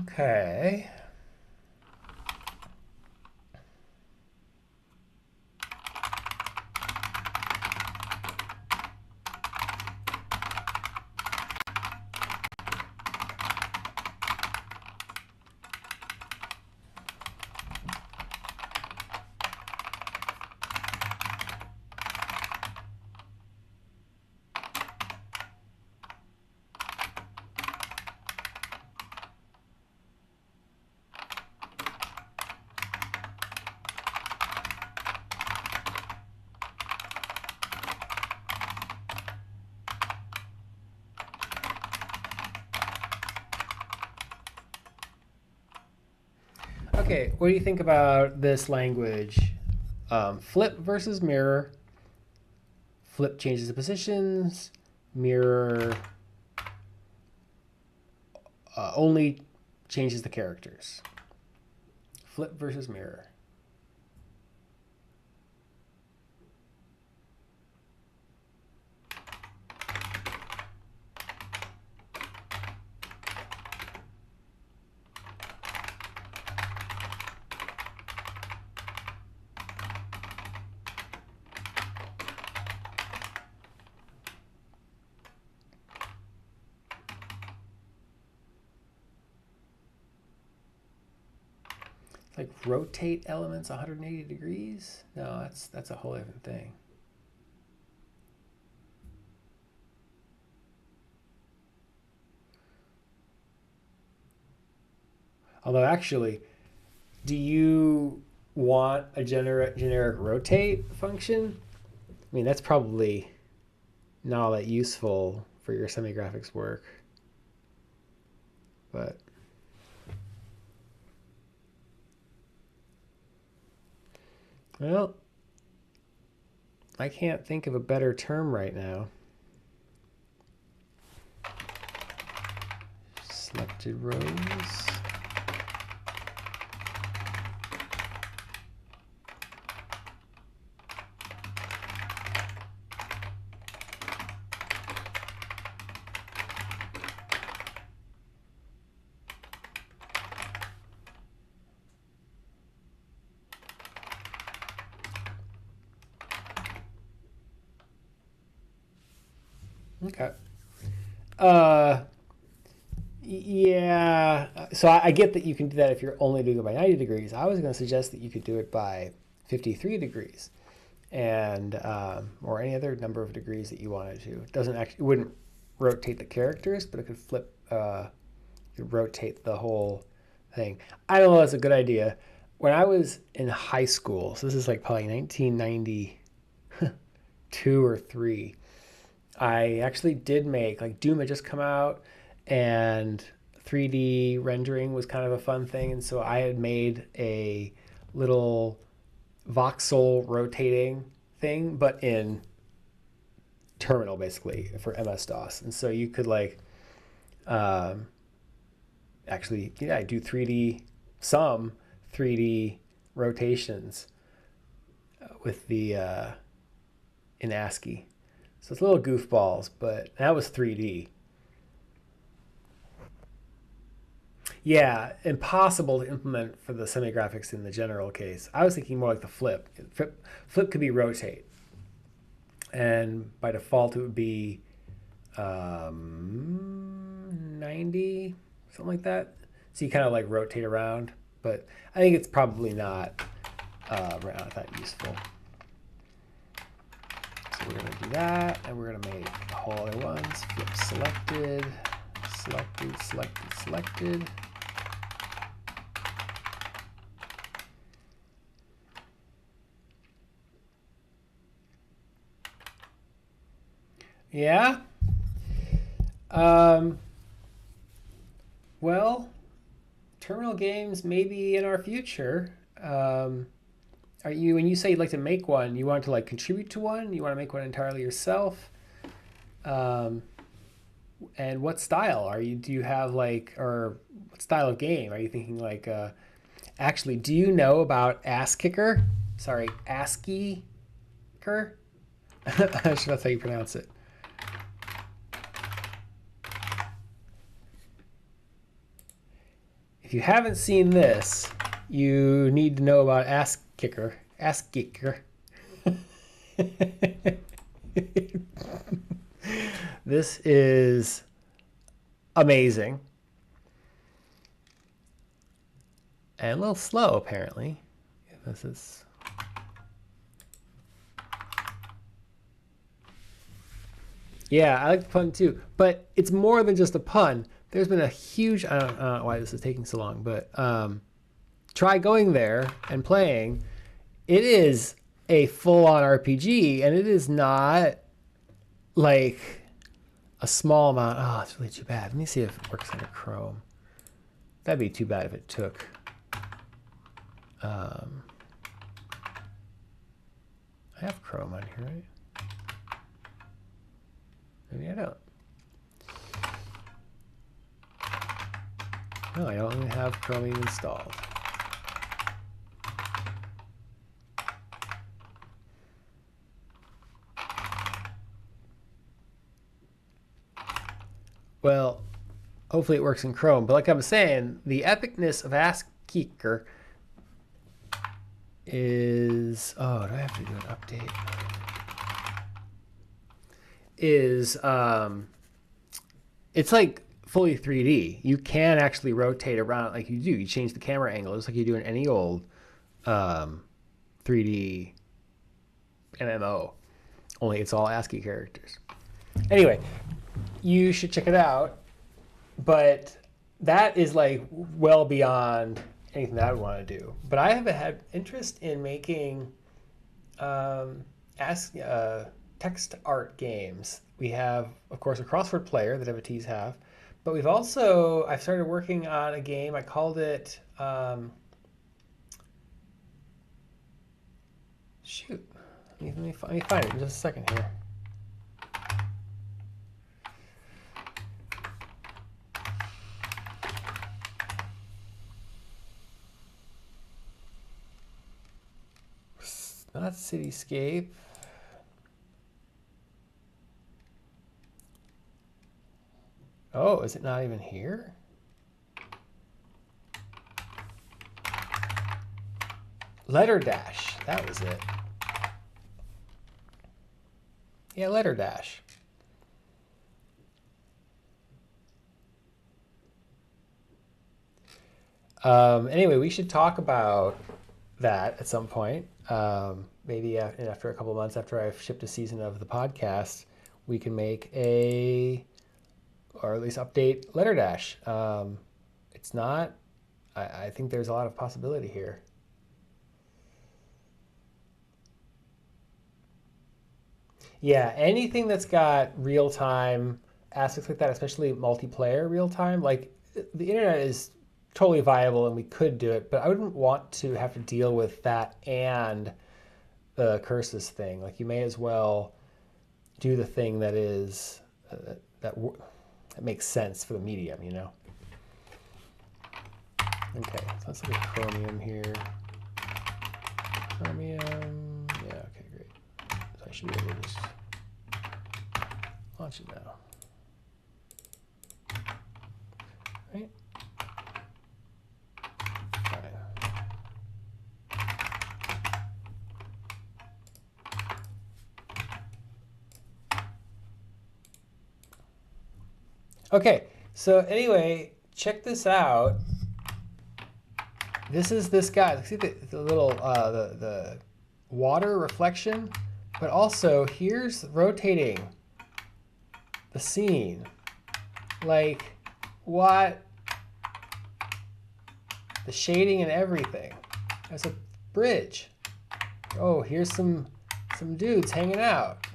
Okay. Okay, what do you think about this language? Flip versus mirror. Flip changes the positions. Mirror only changes the characters. Flip versus mirror. Like rotate elements 180 degrees? No, that's a whole different thing. Although actually, do you want a generic rotate function? I mean, that's probably not all that useful for your semi-graphics work. But well, I can't think of a better term right now. Selected rows. Okay. Yeah. So I get that you can do that if you're only doing it by 90 degrees. I was going to suggest that you could do it by 53 degrees, and or any other number of degrees that you wanted to. It wouldn't rotate the characters, but it could flip. It could rotate the whole thing. I don't know. That's a good idea. When I was in high school, so this is like probably 1992 or 3. I actually did make, like, Doom had just come out, and 3D rendering was kind of a fun thing. And so I had made a little voxel rotating thing, but in terminal, basically, for MS-DOS. And so you could, like, actually, yeah, do 3D rotations with the in ASCII. So it's little goofballs, but that was 3D. Yeah, impossible to implement for the semi-graphics in the general case. I was thinking more like the flip. Flip could be rotate. And by default, it would be 90, something like that. So you kind of like rotate around. But I think it's probably not that useful. So we're going to do that, and we're going to make the whole other ones. Flip selected, selected, selected, selected. Yeah. Well, terminal games may be in our future. Are you, when you say you'd like to make one, you want to like contribute to one? You want to make one entirely yourself? And what style are you? Do you have like, or what style of game are you thinking? Like, actually, do you know about ASCII? Sorry, ASCII? I'm not sure that's how you pronounce it. If you haven't seen this, you need to know about ASCII. This is amazing. And a little slow, apparently. This is... Yeah, I like the pun too. But it's more than just a pun. There's been a huge... I don't know why this is taking so long, but try going there and playing. It is a full-on RPG, and it is not like a small amount. Oh, it's really too bad. Let me see if it works under Chrome. That'd be too bad if it took... I have Chrome on here, right? Maybe I don't. No, I don't even have Chromium installed. Well, hopefully it works in Chrome. But like I was saying, the epicness of ASCII is... Oh, do I have to do an update? It's like fully 3D. You can actually rotate around like you do. You change the camera angle just like you do in any old 3D MMO. Only it's all ASCII characters. Anyway, you should check it out. But that is like well beyond anything that I would want to do. But I have had interest in making ask text art games. We have, of course, a crossword player that devotees have, but I've started working on a game. I called it, shoot, let me find it in just a second here. Not Cityscape. Oh, is it not even here? Letter Dash, that was it. Yeah, Letter Dash. Anyway, we should talk about that at some point. Maybe after a couple of months after I've shipped a season of the podcast, we can make or at least update Letter Dash. It's not, I think there's a lot of possibility here. Yeah, anything that's got real-time aspects like that, especially multiplayer real-time, like the internet is totally viable and we could do it, but I wouldn't want to have to deal with that and the curses thing. Like you may as well do the thing that is that makes sense for the medium, you know? Okay, so let's look at Chromium here. Chromium, yeah, okay, great. So I should be able to just launch it now. Right? Okay, so anyway, check this out. This is this guy. See the little the water reflection, but also here's rotating the scene. Like what? The shading and everything. There's a bridge. Oh, here's some dudes hanging out.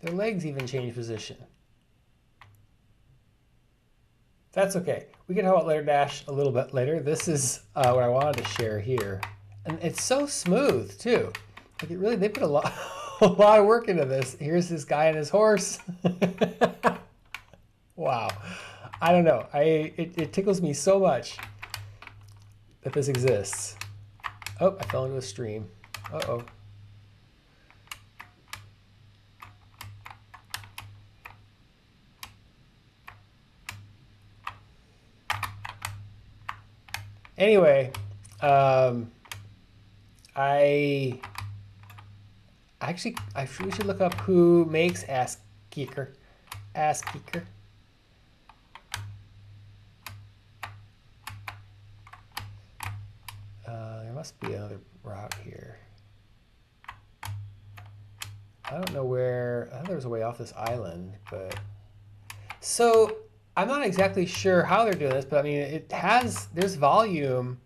Their legs even change position. That's okay. We can talk about Letter Dash a little bit later. This is what I wanted to share here. And it's so smooth too. Like it really, they put a lot of work into this. Here's this guy and his horse. Wow. I don't know. It tickles me so much that this exists. Oh, I fell into a stream. Uh-oh. Anyway, we should look up who makes Ass Kicker. Ass Kicker. There must be another route here. I don't know where. I thought there was a way off this island, but so I'm not exactly sure how they're doing this, but I mean, there's volume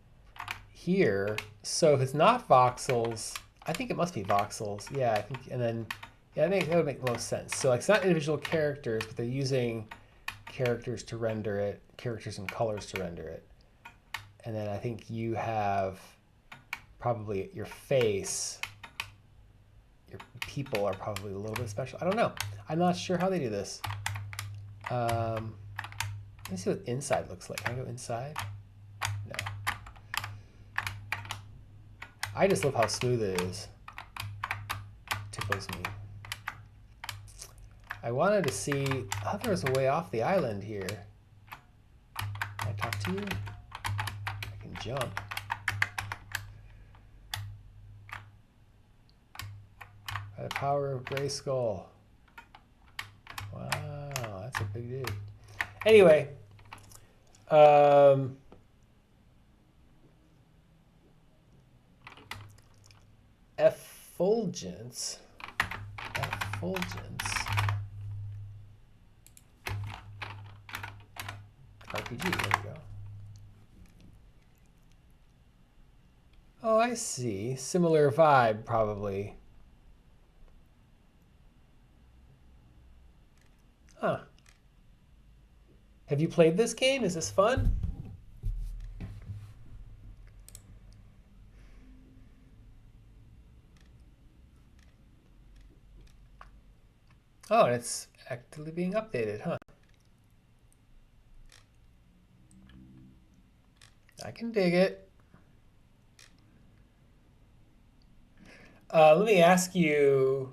here. So if it's not voxels, I think it must be voxels. Yeah, I think, and then, yeah, I think that would make the most sense. So like, it's not individual characters, but they're using characters to render it, characters and colors to render it. And then I think you have probably your face, your people are probably a little bit special. I don't know. I'm not sure how they do this. Let me see what inside looks like. Can I go inside? No. I just love how smooth it is. Tickles me. I wanted to see, I thought there was a way off the island here. Can I talk to you? I can jump. By the power of Grayskull. Wow, that's a big dude. Anyway, effulgence. RPG. There we go. Oh, I see. Similar vibe, probably. Huh. Have you played this game? Is this fun? Oh, and it's actively being updated, huh? I can dig it. Let me ask you,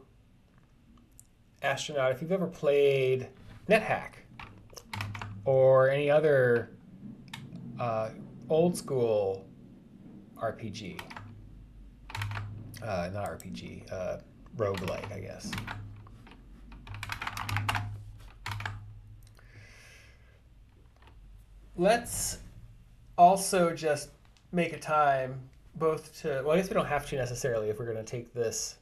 astronaut, if you've ever played NetHack or any other old school RPG. Not RPG, roguelike, I guess. Let's also just make a time both to, well, I guess we don't have to necessarily if we're going to take this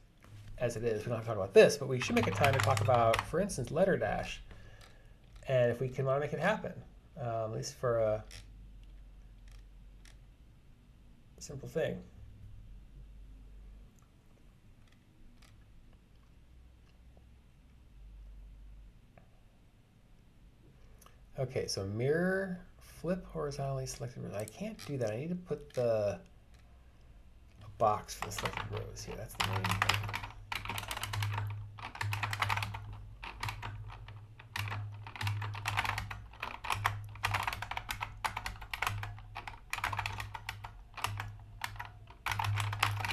as it is. We don't have to talk about this, but we should make a time to talk about, for instance, Letter Dash. And if we can want to make it happen, at least for a simple thing. Okay, so mirror, flip horizontally selected rows. I can't do that. I need to put the box for the selected rows here. That's the main thing.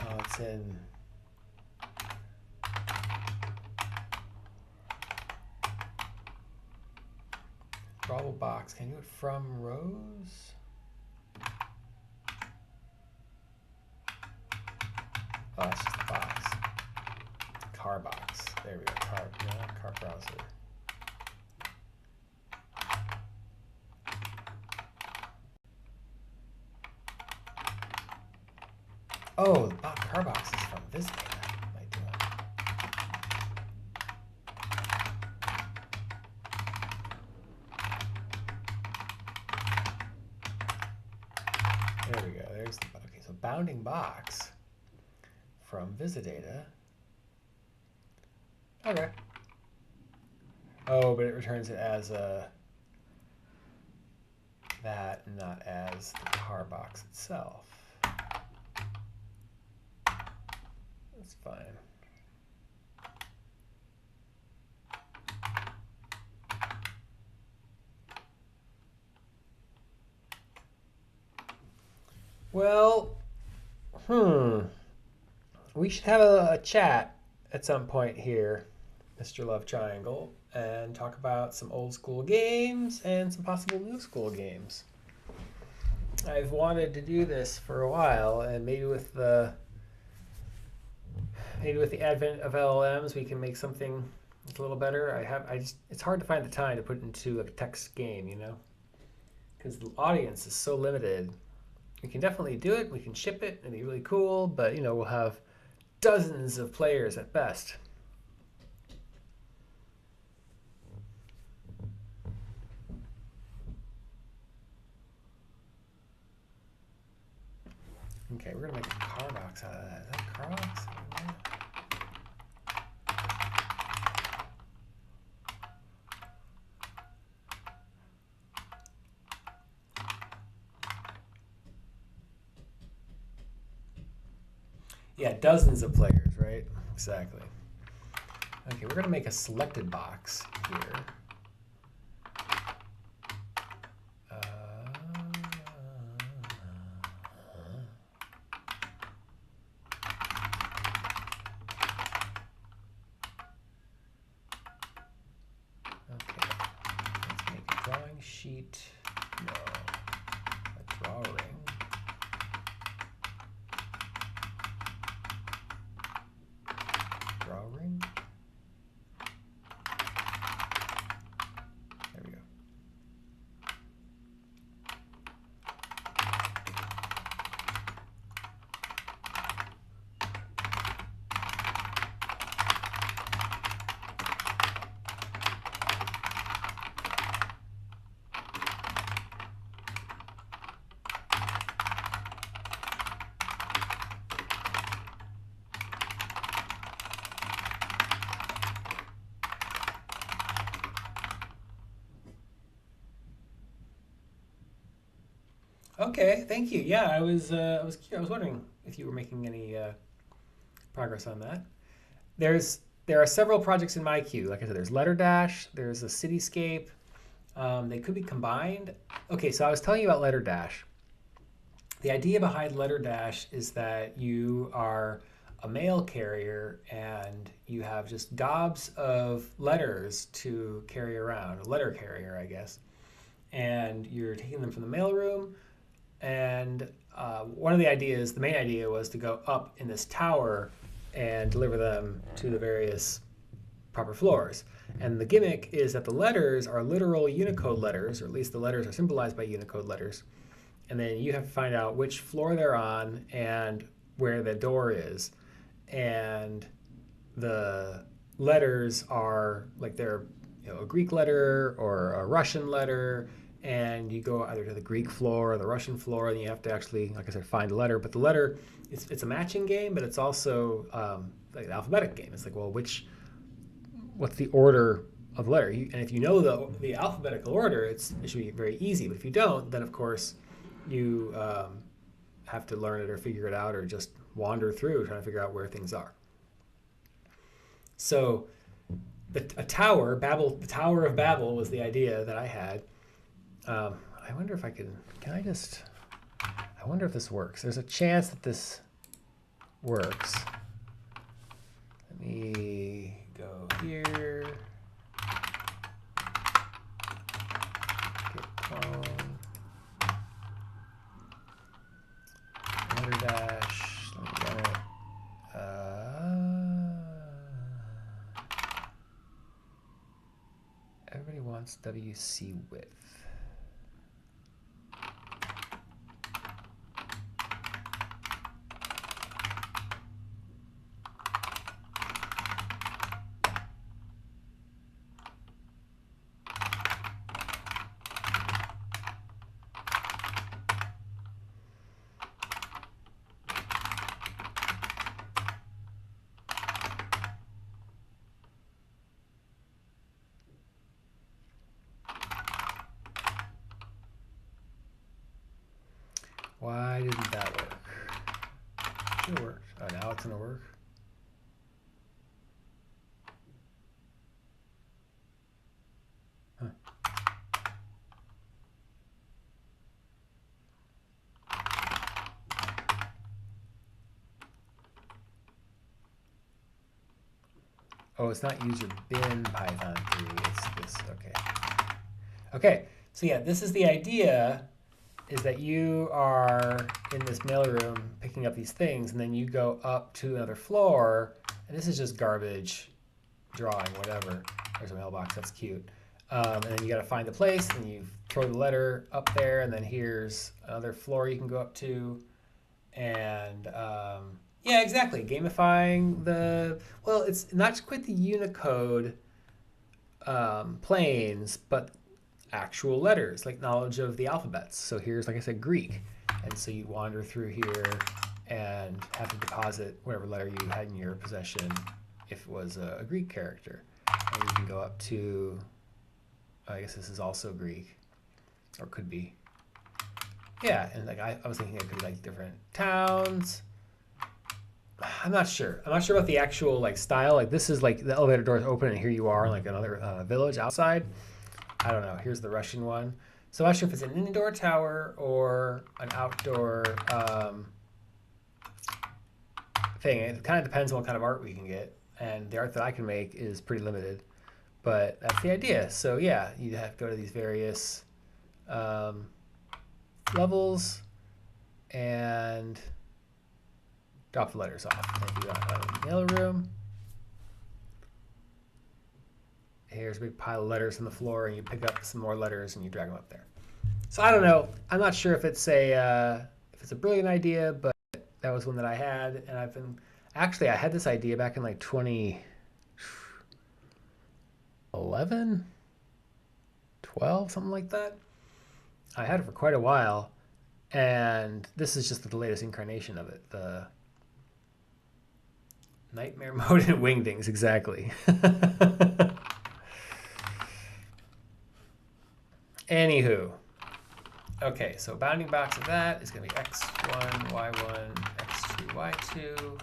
Oh, it's in. Drawable box. Can you do it from rows? Oh, that's just the box. Car box. There we go. Car browser. Oh, the car box is from visidata. There we go. There's the, okay, so bounding box from visidata. Okay. Oh, but it returns it as that, not as the car box itself. That's fine. Well, we should have a chat at some point here, Mr. Love Triangle, and talk about some old school games and some possible new school games. I've wanted to do this for a while, and maybe with the advent of LLMs, we can make something that's a little better. It's hard to find the time to put into a text game, you know, because the audience is so limited. We can definitely do it. We can ship it and be really cool, but you know, we'll have dozens of players at best. Okay, we're gonna make a car box out of that. Is that a car box? Yeah, dozens of players, right? Exactly. Okay, we're gonna make a selected box here. Okay, let's make a drawing sheet. No, a drawing. Drawing. There we go. Okay, thank you. Yeah, I was wondering if you were making any progress on that. There are several projects in my queue. Like I said, there's Letter Dash, there's a Cityscape. They could be combined. Okay, so I was telling you about Letter Dash. The idea behind Letter Dash is that you are a mail carrier and you have just gobs of letters to carry around, a letter carrier, I guess. And you're taking them from the mailroom. And one of the ideas, the main idea, was to go up in this tower and deliver them to the various proper floors. And the gimmick is that the letters are literal Unicode letters, or at least the letters are symbolized by Unicode letters. And then you have to find out which floor they're on and where the door is. And the letters are like they're a Greek letter or a Russian letter, and you go either to the Greek floor or the Russian floor, and you have to actually, like I said, find a letter. But the letter, it's a matching game, but it's also like an alphabetic game. It's like, well, what's the order of the letter? And if you know the alphabetical order, it should be very easy. But if you don't, then of course you have to learn it or figure it out or just wander through trying to figure out where things are. So a tower, the Tower of Babel was the idea that I had. I wonder if I I wonder if this works. There's a chance that this works. Let me go here. Get clone. Letter dash. Let me run it. Everybody wants WC width. Why didn't that work? It worked. Oh, now it's gonna work. Huh. Oh, it's not user bin Python 3. It's this. Okay. Okay. So yeah, this is the idea. Is that you are in this mailroom picking up these things, and then you go up to another floor, and this is just garbage drawing, whatever. There's a mailbox, that's cute. And then you got to find the place, and you throw the letter up there, and then here's another floor you can go up to. And yeah, exactly, gamifying well, it's not quite the Unicode planes, but actual letters, like knowledge of the alphabets. So here's, like I said, Greek. And so you wander through here and have to deposit whatever letter you had in your possession if it was a Greek character. And you can go up to, I guess this is also Greek, or could be. Yeah, and like I was thinking it could be like different towns. I'm not sure. I'm not sure about the actual like style. Like this is like the elevator door is open and here you are in like another village outside. I don't know. Here's the Russian one. So I'm not sure if it's an indoor tower or an outdoor thing. It kind of depends on what kind of art we can get. And the art that I can make is pretty limited. But that's the idea. So yeah, you have to go to these various levels and drop the letters off. And you got a mailroom. Here's a big pile of letters on the floor, and you pick up some more letters and you drag them up there. So I don't know. I'm not sure if it's a brilliant idea, but that was one that I had, and I had this idea back in like 2011, 12, something like that. I had it for quite a while, and this is just the latest incarnation of it. The Nightmare Mode and Wingdings, exactly. Anywho, Okay, so bounding box of that is going to be x1, y1, x2, y2.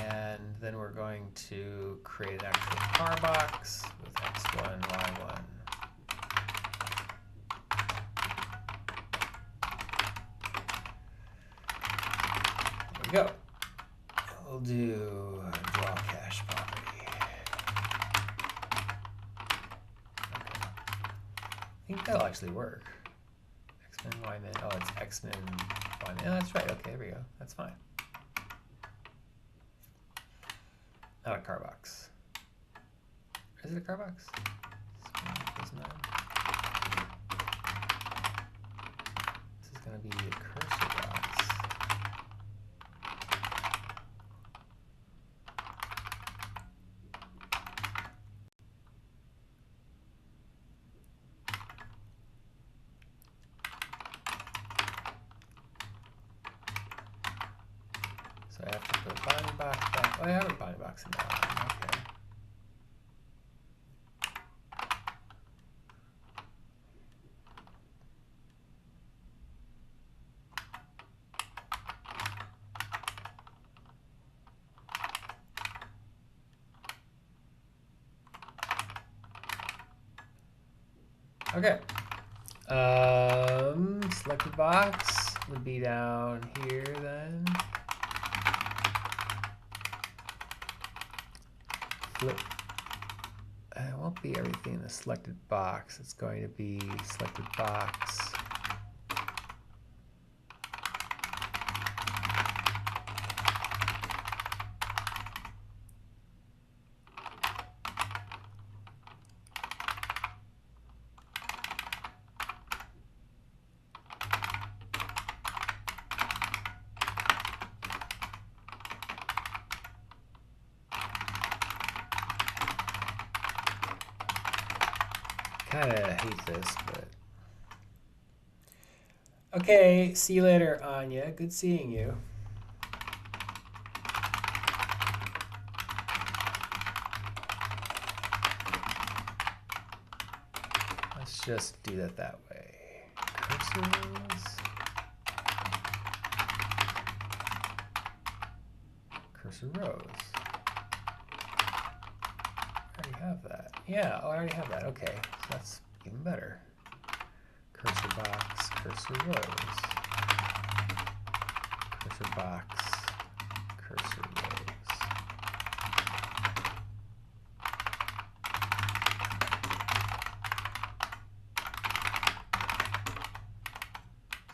And then we're going to create an actual car box with x1, y1. There we go. We'll do draw cache property. Okay. I think that'll actually work. X-min, y-min. Oh, it's x-min, y-min. Oh, that's right. Okay, there we go. That's fine. Not a car box. Is it a car box? This is going to be a cursor box. So I have to put a bounding box back. Oh, I have a bounding box in that one. Okay. Okay. Selected box would be down here then. Flip. It won't be everything in the selected box. It's going to be selected box. Kind of hate this, but okay. See you later, Anya. Good seeing you. Let's just do that way. Cursors. Cursor rows. I already have that. Yeah, oh, I already have that. Okay, so that's even better. Cursor box, cursor rows. Cursor box, cursor rows.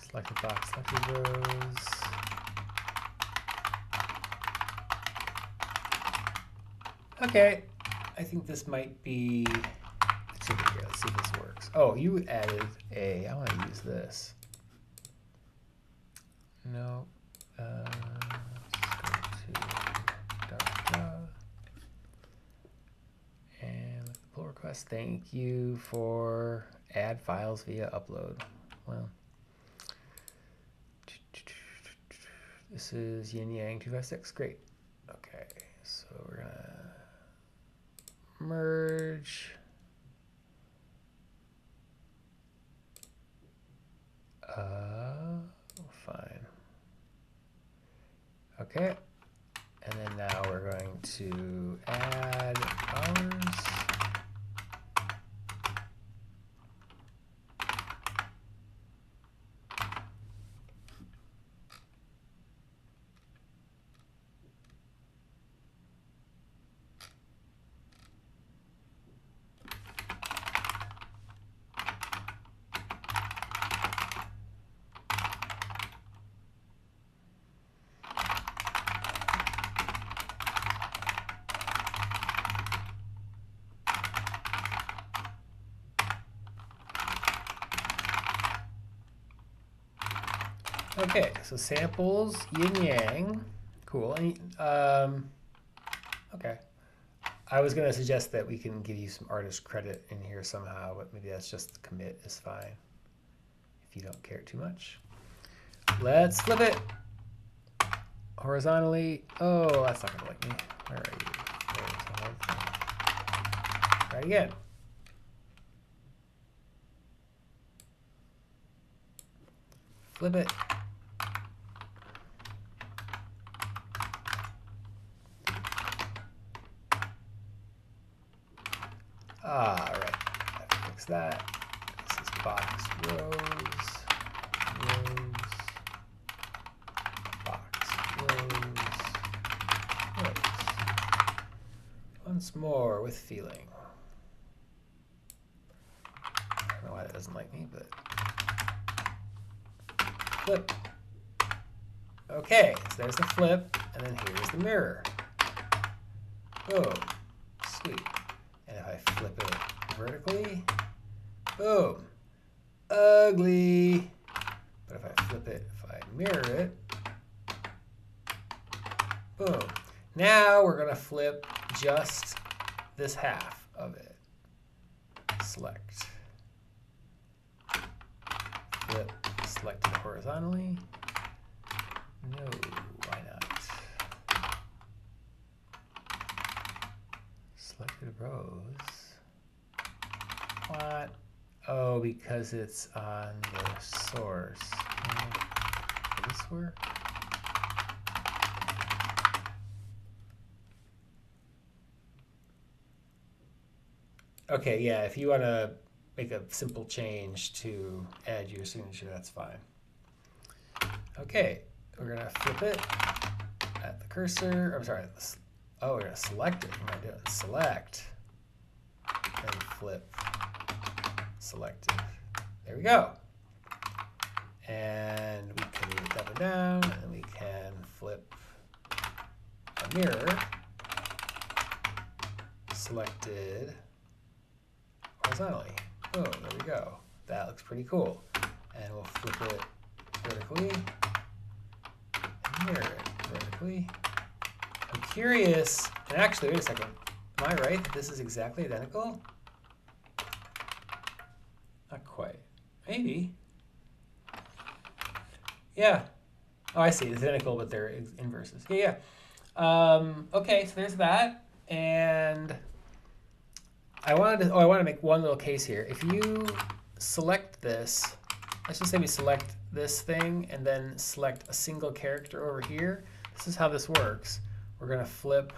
Selected box, selected rows. Okay. I think this might be, let's see here, let's see if this works. Oh, you added a, I want to use this. No, let's go to and the pull request. Thank you for add files via upload. Well, this is yin yang 256. Great. Okay, so we're gonna merge. Fine. Okay. And then now we're going to add ours. Okay, so samples, yin yang, cool. Okay, I was going to suggest that we can give you some artist credit in here somehow, but maybe that's just the commit is fine if you don't care too much. Let's flip it horizontally. Oh, that's not going to like me. Where are you? There's the whole thing. Try it again. flip it. All right, fix that. This is box rows, box rows. Once more with feeling. I don't know why that doesn't like me, but flip. Okay, so there's the flip, and then here's the mirror. Boom, sweet. And if I flip it vertically, boom, ugly. But if I flip it, if I mirror it, boom. Now we're gonna flip just this half of it. Select. Flip, select it horizontally. No, why not? Selected rows. What? Oh, because it's on the source. Will this work? Okay, yeah, if you want to make a simple change to add your signature, that's fine. Okay, we're going to flip it at the cursor. I'm sorry. Oh, we're going to select it. What am I doing? Select and flip. Selected. There we go. And we can move it up and down, and we can flip a mirror. Selected horizontally. Oh, there we go. That looks pretty cool. And we'll flip it vertically and mirror it vertically. I'm curious, and actually, wait a second. Am I right that this is exactly identical? Not quite. Maybe. Yeah. Oh, I see. It's identical, but they're inverses. Yeah, yeah. Okay, so there's that. And I want to make one little case here. If you select this, let's just say we select this thing and then select a single character over here. This is how this works. We're going to flip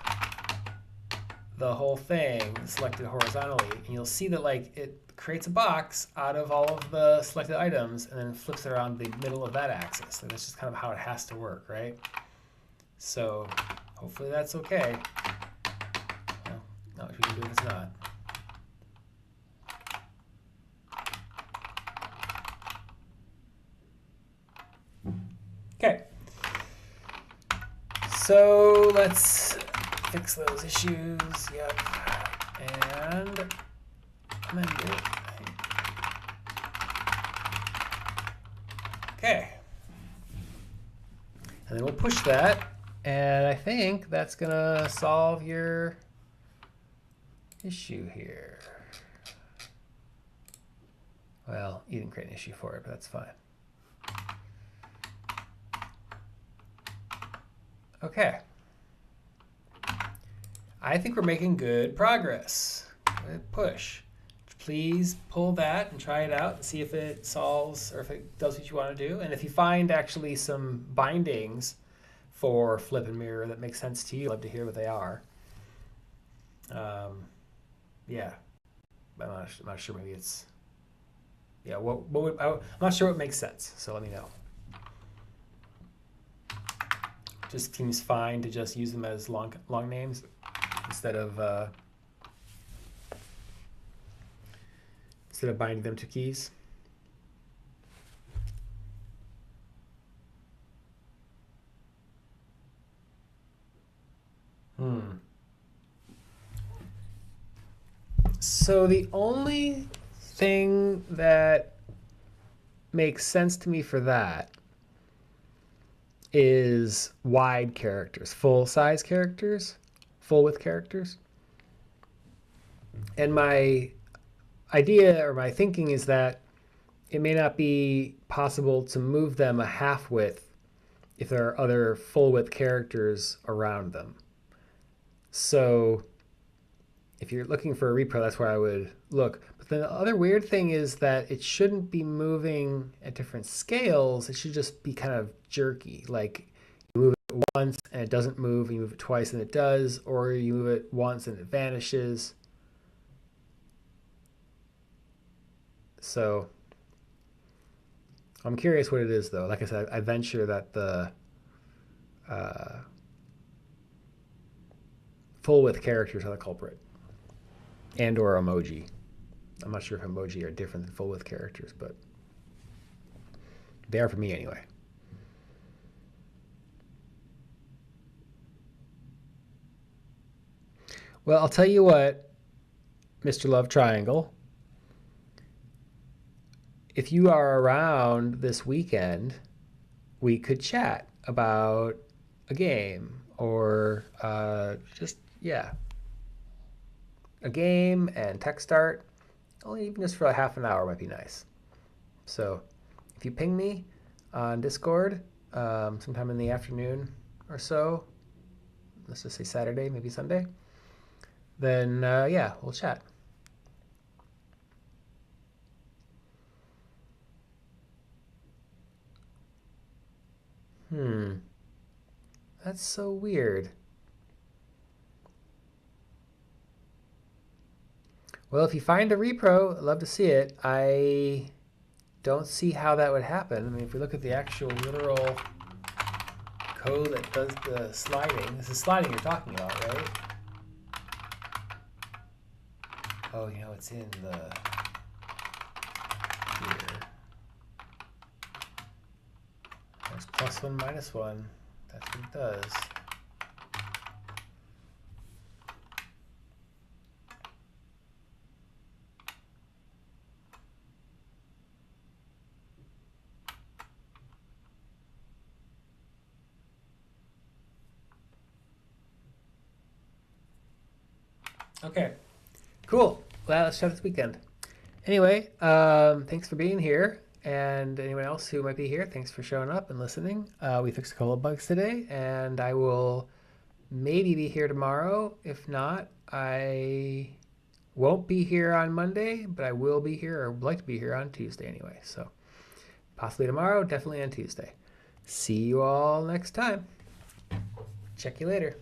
the whole thing selected horizontally, and you'll see that like it creates a box out of all of the selected items and then flips it around the middle of that axis. So that's just kind of how it has to work, right? So hopefully that's okay. Well, not much we can do if it's not. Okay. So let's fix those issues. Yep. And amend it. Okay. And then we'll push that. And I think that's going to solve your issue here. Well, you didn't create an issue for it, but that's fine. Okay. I think we're making good progress. Good push. Please pull that and try it out and see if it solves or if it does what you want to do. And if you find actually some bindings for flip and mirror that make sense to you, I'd love to hear what they are. Yeah, I'm not sure. Maybe it's I'm not sure what makes sense. So let me know. Just seems fine to just use them as long names instead of binding them to keys. So the only thing that makes sense to me for that is wide characters, full size characters, full width characters. And my idea or my thinking is that it may not be possible to move them a half width if there are other full width characters around them. So if you're looking for a repro, that's where I would look. But the other weird thing is that it shouldn't be moving at different scales. It should just be kind of jerky. Like you move it once and it doesn't move, and you move it twice and it does, or you move it once and it vanishes. So I'm curious what it is, though. Like I said, I venture that the full width characters are the culprit, and or emoji. I'm not sure if emoji are different than full width characters, but they are for me anyway. Well, I'll tell you what, Mr. Love Triangle. If you are around this weekend, we could chat about a game or just, yeah, a game and text art. Only even just for a half an hour might be nice. So if you ping me on Discord sometime in the afternoon or so, let's just say Saturday, maybe Sunday, then yeah, we'll chat. That's so weird. Well, if you find a repro, I'd love to see it. I don't see how that would happen. I mean, if we look at the actual literal code that does the sliding, this is sliding you're talking about, right? Oh, you know, it's in the here. There's +1, -1. That's what it does. Okay, cool. Well, let's chat this weekend. Anyway, thanks for being here. And anyone else who might be here, thanks for showing up and listening. We fixed a couple of bugs today, and I will maybe be here tomorrow. If not, I won't be here on Monday, but I will be here, or would like to be here on Tuesday anyway. So possibly tomorrow, definitely on Tuesday. See you all next time. Check you later.